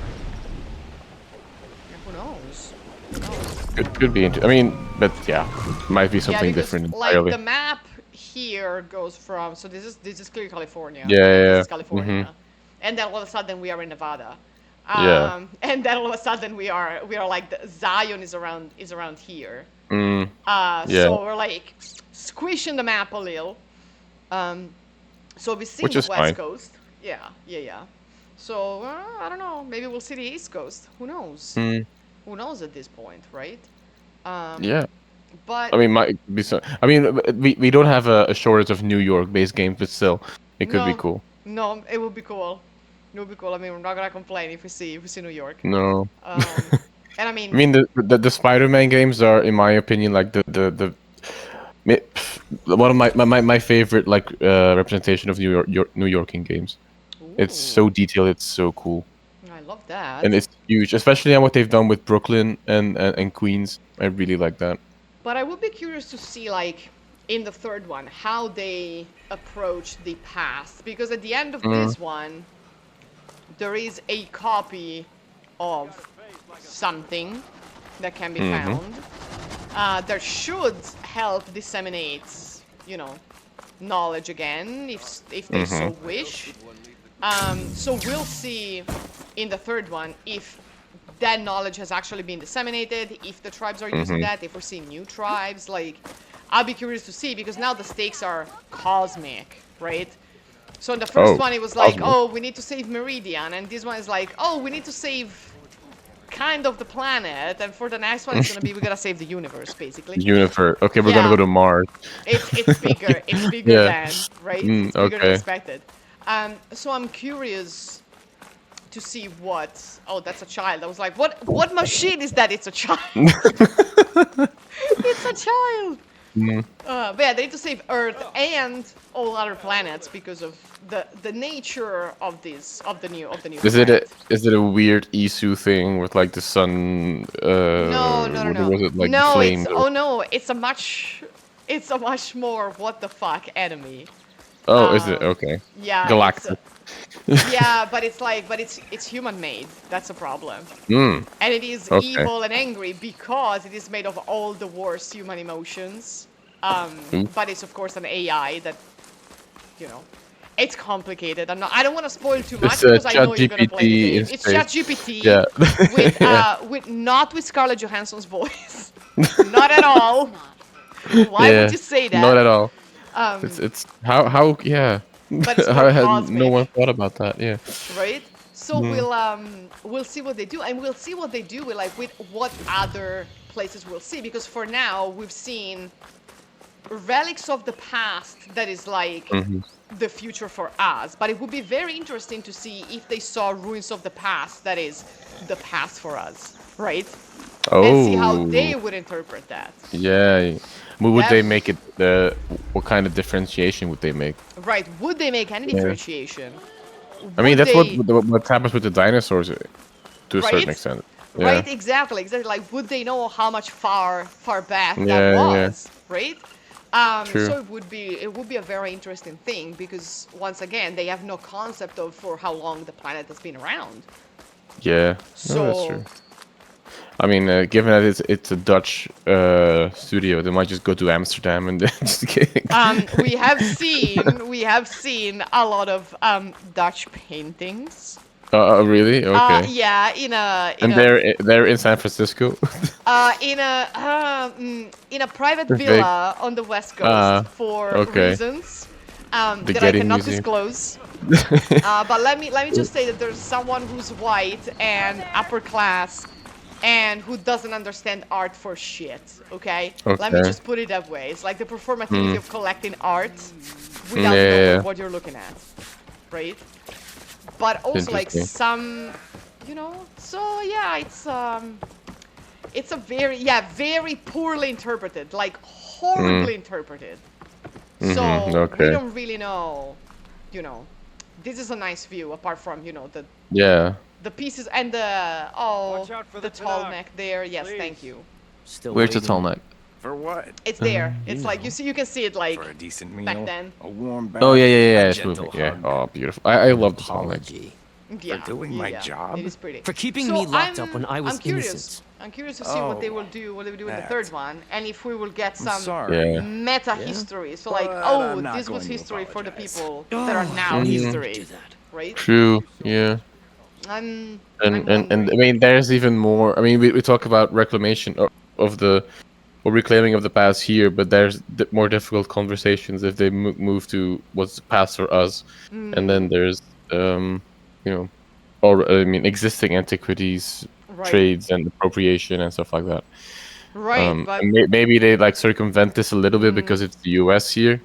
Yeah, who knows? Who knows? could be. I mean, but yeah, might be something because, different like, entirely. the map here goes from, so this is clearly California. Yeah, Like, yeah, this yeah. is California, and then all of a sudden we are in Nevada. Yeah. And then all of a sudden we are like Zion is around here. Yeah. So we're like squishing the map a little. So we've seen Which the is West fine. Coast. Yeah. So I don't know. Maybe we'll see the East Coast. Who knows? Who knows at this point, right? Yeah. But I mean, might be so. I mean, we don't have a shortage of New York-based games, but still, it could be cool. No, it would be cool. It would be cool. I mean, we're not gonna complain if we see New York. No. And I mean, I mean, the Spider-Man games are, in my opinion, like the one of my favorite like representation of New York in games. It's so detailed. It's so cool. I love that. And it's huge, especially on what they've done with Brooklyn and Queens. I really like that. But I would be curious to see, like, in the third one, how they approach the past. Because at the end of this one, there is a copy of something that can be found. That should help disseminate, knowledge again, if they so wish. So we'll see in the third one if that knowledge has actually been disseminated, if the tribes are using that, if we're seeing new tribes. Like, I'll be curious to see, because now the stakes are cosmic, right? So in the first one, it was like, cosmic. we need to save Meridian, and this one is like, we need to save kind of the planet, and for the next one, it's gonna be we gotta save the universe, basically. Universe. Okay, we're gonna go to Mars. It's bigger. It's bigger than, right? It's bigger than okay. expected. So I'm curious to see what. Oh, that's a child. I was like, what machine is that? It's a child. It's a child. But yeah, they need to save Earth and all other planets because of the nature of the new Is it threat. a weird Isu thing with like the sun? No. Was it like No, flames? it's a much more what the fuck enemy. Oh, is it? Okay. Yeah. Galactic. Yeah, but it's human made. That's a problem. And it is evil and angry because it is made of all the worst human emotions. But it's of course an AI that, it's complicated. I don't want to spoil too much because I know you're gonna play the game. It's ChatGPT not with Scarlett Johansson's voice. Not at all. Why would you say that? Not at all. It's how But it's how had cosmic. no one thought about that? Yeah. Right? So we'll see what they do, and we'll see what they do with what other places we'll see, because for now we've seen relics of the past that is like the future for us, but it would be very interesting to see if they saw ruins of the past that is the past for us, right? And see how they would interpret that. Yeah. Would they make it? What kind of differentiation would they make? Right? Would they make any differentiation? I mean, Would that's they- what happens with the dinosaurs, to a certain Right? extent. Yeah. Right, exactly. Like, would they know how much far back that Yeah. was, right? True. So it would be a very interesting thing, because once again, they have no concept of for how long the planet has been around. Yeah. So No, that's true. I mean, given that it's a Dutch studio, they might just go to Amsterdam and just kidding. we have seen a lot of Dutch paintings. Really? Okay. Yeah, They're in San Francisco. in a private villa on the West Coast for reasons that I Getty cannot Museum. disclose. But let me just say that there's someone who's white and upper class and who doesn't understand art for shit. Okay? Let me just put it that way. It's like the performativity of collecting art without knowing what you're looking at, right? But also like some, So yeah, it's a very poorly interpreted, like horribly interpreted. So we don't really know, This is a nice view, apart from the pieces and the tall neck there. Yes, thank you. Still Where's the waiting. tall neck? For what? It's there. You It's like know. you can see it like For a decent meal, back then. a warm bath, Oh yeah. a It's gentle moving. Yeah. hug. Oh, beautiful. I love the song. Like, Apology. Yeah. doing my yeah, job? It is pretty. For keeping So me locked up when I was I'm curious. innocent. I'm curious to see what they Oh, will do. What they will do in the that. third one, and if we will get I'm some sorry. Yeah. meta history. So like, But oh, I'm not this was going to history for the apologize. people that are now Mhm. history, Do that. right? true. Yeah. I'm And I wondering. mean, there's even more. I mean, we talk about reclamation of the or reclaiming of the past here, but there's more difficult conversations if they move to what's the past for us, and then there's you know, or I mean, existing antiquities, Right. trades, and appropriation and stuff like that. Right, but And maybe they like circumvent this a little bit because it's the U.S. here.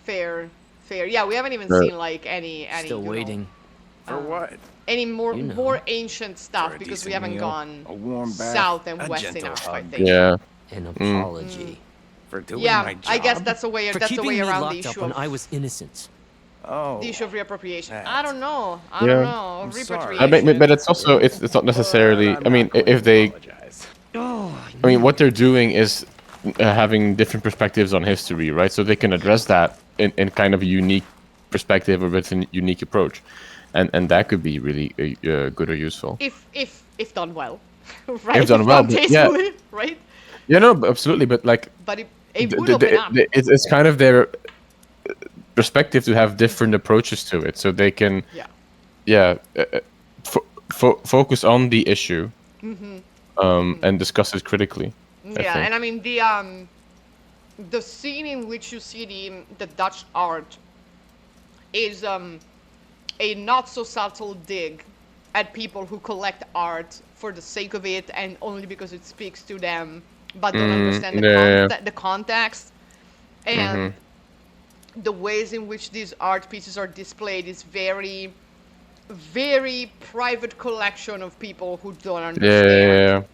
fair. Yeah, we haven't even Uh, seen like any Still you know, waiting. For what? any more You know. more ancient stuff For a because we decent haven't meal, gone a warm bath, south and a west gentle enough. I hug. think. Yeah. An apology. For doing Yeah, my job. I guess that's a way. For That's a keeping way me around the locked up issue when of I was innocent. Oh. the issue of reappropriation. that. I don't know. I Yeah. don't know. I'm sorry. Repatriation. But it's also it's not necessarily. But I I'm mean, not going if to they, apologize. I mean, what they're doing is having different perspectives on history, right? So they can address that in kind of a unique perspective or with a unique approach, and that could be really good or useful. If done well, right? If done well, done but yeah. tastefully, right? Yeah, no, absolutely. But like, But it would open up. it's kind of their perspective to have different approaches to it, so they can, focus on the issue, and discuss it critically. Yeah, and I mean the scene in which you see the Dutch art is a not so subtle dig at people who collect art for the sake of it and only because it speaks to them, but don't understand the context. And the ways in which these art pieces are displayed is very, very private collection of people who don't understand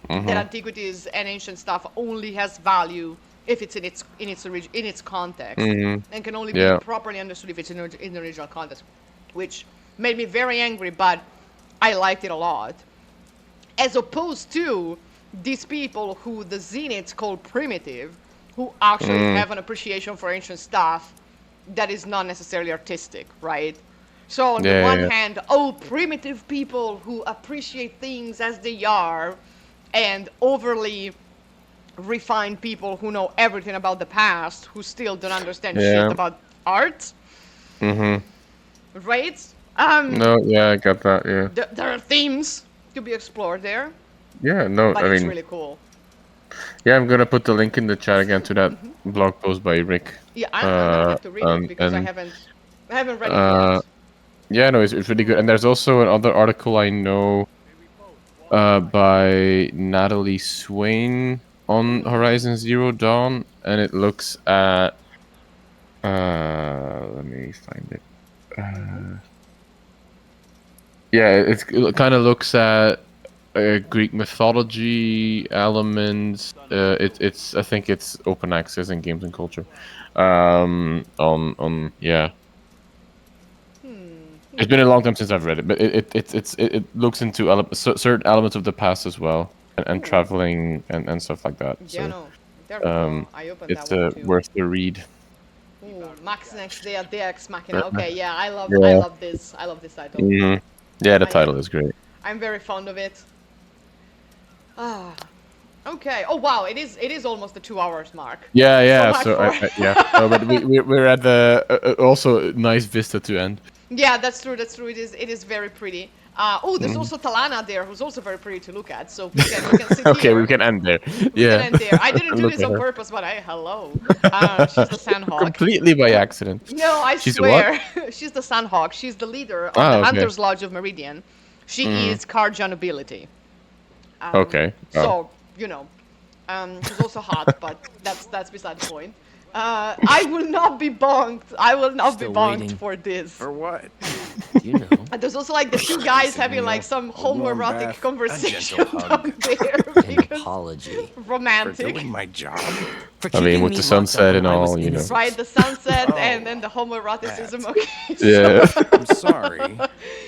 that antiquities and ancient stuff only has value if it's in its context, and can only be properly understood if it's in the original context, which made me very angry, but I liked it a lot. As opposed to these people who the Zeniths call primitive, who actually have an appreciation for ancient stuff that is not necessarily artistic, right? So on the one hand, primitive people who appreciate things as they are, and overly refined people who know everything about the past, who still don't understand shit about art. Right? No, yeah, I got that. Yeah. There are themes to be explored there, Yeah, no, but I it's mean, really cool. yeah, I'm gonna put the link in the chat again to that blog post by Rick. Yeah, I'm gonna have to read it because I haven't read it yet. Yeah, no, it's really good. And there's also another article I know by Natalie Swain on Horizon Zero Dawn, and it looks at let me find it. It kind of looks at Greek mythology elements. It's I think it's open access in games and culture. It's been a long time since I've read it, but it looks into certain elements of the past as well, and traveling and stuff like that. Yeah, So, no. I opened it's that one too. worth the read. Ooh, Max Next Day at DX Machina. Okay, yeah, I love this. I love this title. Yeah, the title is great. I'm very fond of it. Okay. Oh wow, it is almost the 2 hours mark. Yeah. So No, but we're at the also nice vista to end. Yeah, that's true. It is very pretty. There's also Talana there, who's also very pretty to look at. So we can sit Okay, here. we can end there. We can end there. I didn't do Look this at on her. purpose, but hello. She's the Sandhawk. Completely by accident. No, I She's swear. She's the Sandhawk. She's the leader of the okay. Hunter's Lodge of Meridian. She is Karja nobility. Okay. So, she's also hot, but that's beside the point. I will not be bonked. I will not Still be bonked waiting. for this. For what? You know. And there's also like the two guys having like some homoerotic conversation down there An because apology. For romantic. doing my job. For I mean, keeping with me the locked sunset up and when I was all, you know. innocent. Right, the sunset and then the homoeroticism. Okay. Yeah. I'm sorry.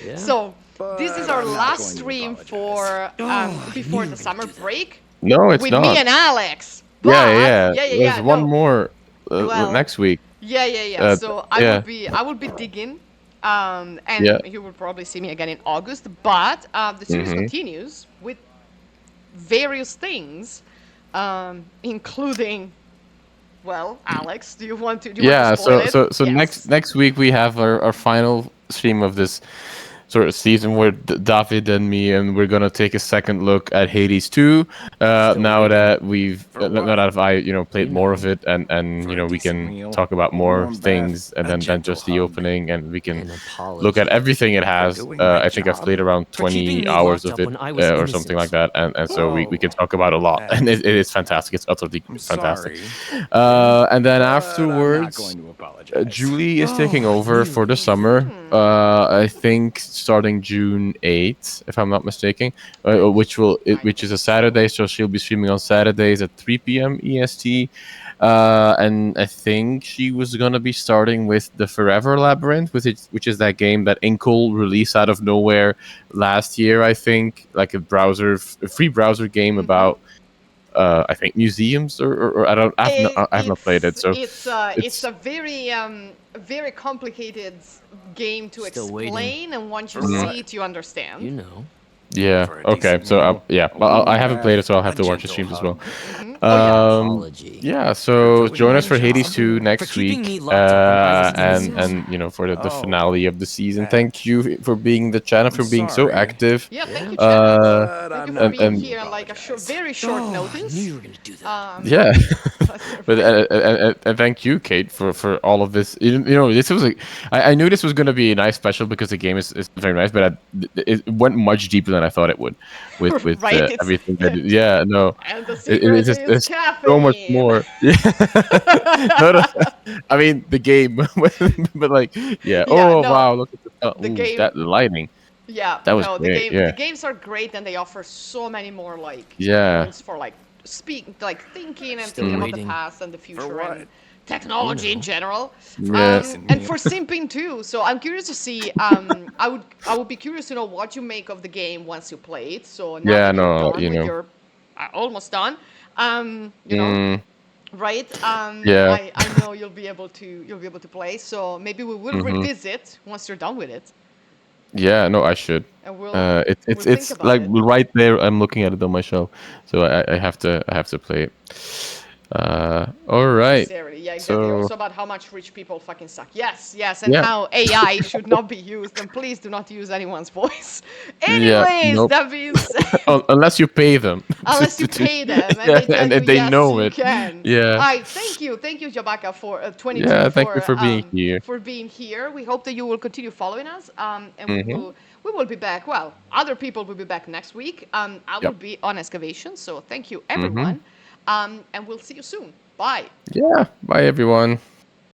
Yeah. So this is our I'm not last going to stream apologize. for before the summer break. No, it's with not. me and Alex. But Yeah. yeah. There's one No. more Well, next week. Yeah. So I yeah. will be digging, and Yeah. you will probably see me again in August. But the series Mhm. continues with various things, including. Well, Alex, do you want to Yeah. spoil it? So Yes. next week we have our final stream of this sort of season where David and me, and we're gonna take a second look at Hades 2. Still Now waiting. that we've For now what? that I played You more know. of it, and For a we decent can meal, talk about a more warm things, bath, and a then gentle just the hug. opening, and we can An look at apology. everything it For has. doing my I think I've job. played around For keeping 20 me hours locked of up it, when I was or something like that, and so we can talk about a lot, and it is fantastic. It's utterly I'm fantastic. sorry. And then But I'm not afterwards, going to apologize. Julie is taking Oh, over for the summer. I think starting June 8th, if I'm not mistaken, which is a Saturday. So she'll be streaming on Saturdays at 3 p.m. EST. And I think she was gonna be starting with the Forever Labyrinth, which is that game that Inkle released out of nowhere last year. I think like a free browser game about. I think museums or I have not played it, so It's a very complicated game to Still waiting. explain, and once you For see what? it, you understand. You know. yeah. For a Okay, decent so meal, yeah, a well, I warm haven't played it, so I'll have bath, to a watch the gentle streams as well. hug. Oh yeah. Apology. Yeah, For so doing join my us for Hades job. 2 For next keeping week, me locked up when I was and innocent. for the Oh, finale of the season. that. Thank you for being the channel, for I'm being so sorry. active. Yeah, thank you, Yeah. Chana. But Thank you I'm for not being going to here on like a apologize. very short Oh, I notice. knew you were gonna do that. Yeah, but Right. and thank you, Kate, for all of this. This was I knew this was going to be a nice special because the game is very nice, but it went much deeper than I thought it would with Right, it's everything that. Yeah, no, and the it's secret just is there's so much caffeine. more. Yeah, no, I mean the game, but like yeah. Yeah, Oh no, wow, look at the ooh, game. that lighting. Yeah, That was no, great. the Yeah, games are great, and they offer so many more like yeah. points for like thinking and Still thinking about the waiting. past and the For future what? and technology in know. general. Yeah. Decent And meal. for simping too. So I'm curious to see. I would be curious to know what you make of the game once you play it. So now Yeah, that you're no, done with your, almost done, Mm, right? yeah. I know you'll be able to play. So maybe we will Hmm. revisit once you're done with it, Yeah, no, I should. and we'll think It's about like it. right there. I'm looking at it on my shelf, so I have to play it. All right. Necessarily, yeah, exactly. So Also about how much rich people fucking suck. Yes, and yeah, how AI should not be used, and please do not use anyone's voice. yeah, Anyways, nope. that being said, Unless you pay them, unless you pay them and yeah, they tell you and they yes, know you it. can. Yeah, I thank you, Jabaka for 22 yeah. Thank you for being here. for being here. We hope that you will continue following us, and Hmm. we will be back. Well, other people will be back next week. I will Yep. be on excavation, so thank you Hmm. everyone, and we'll see you soon. Bye. Yeah. Bye, everyone.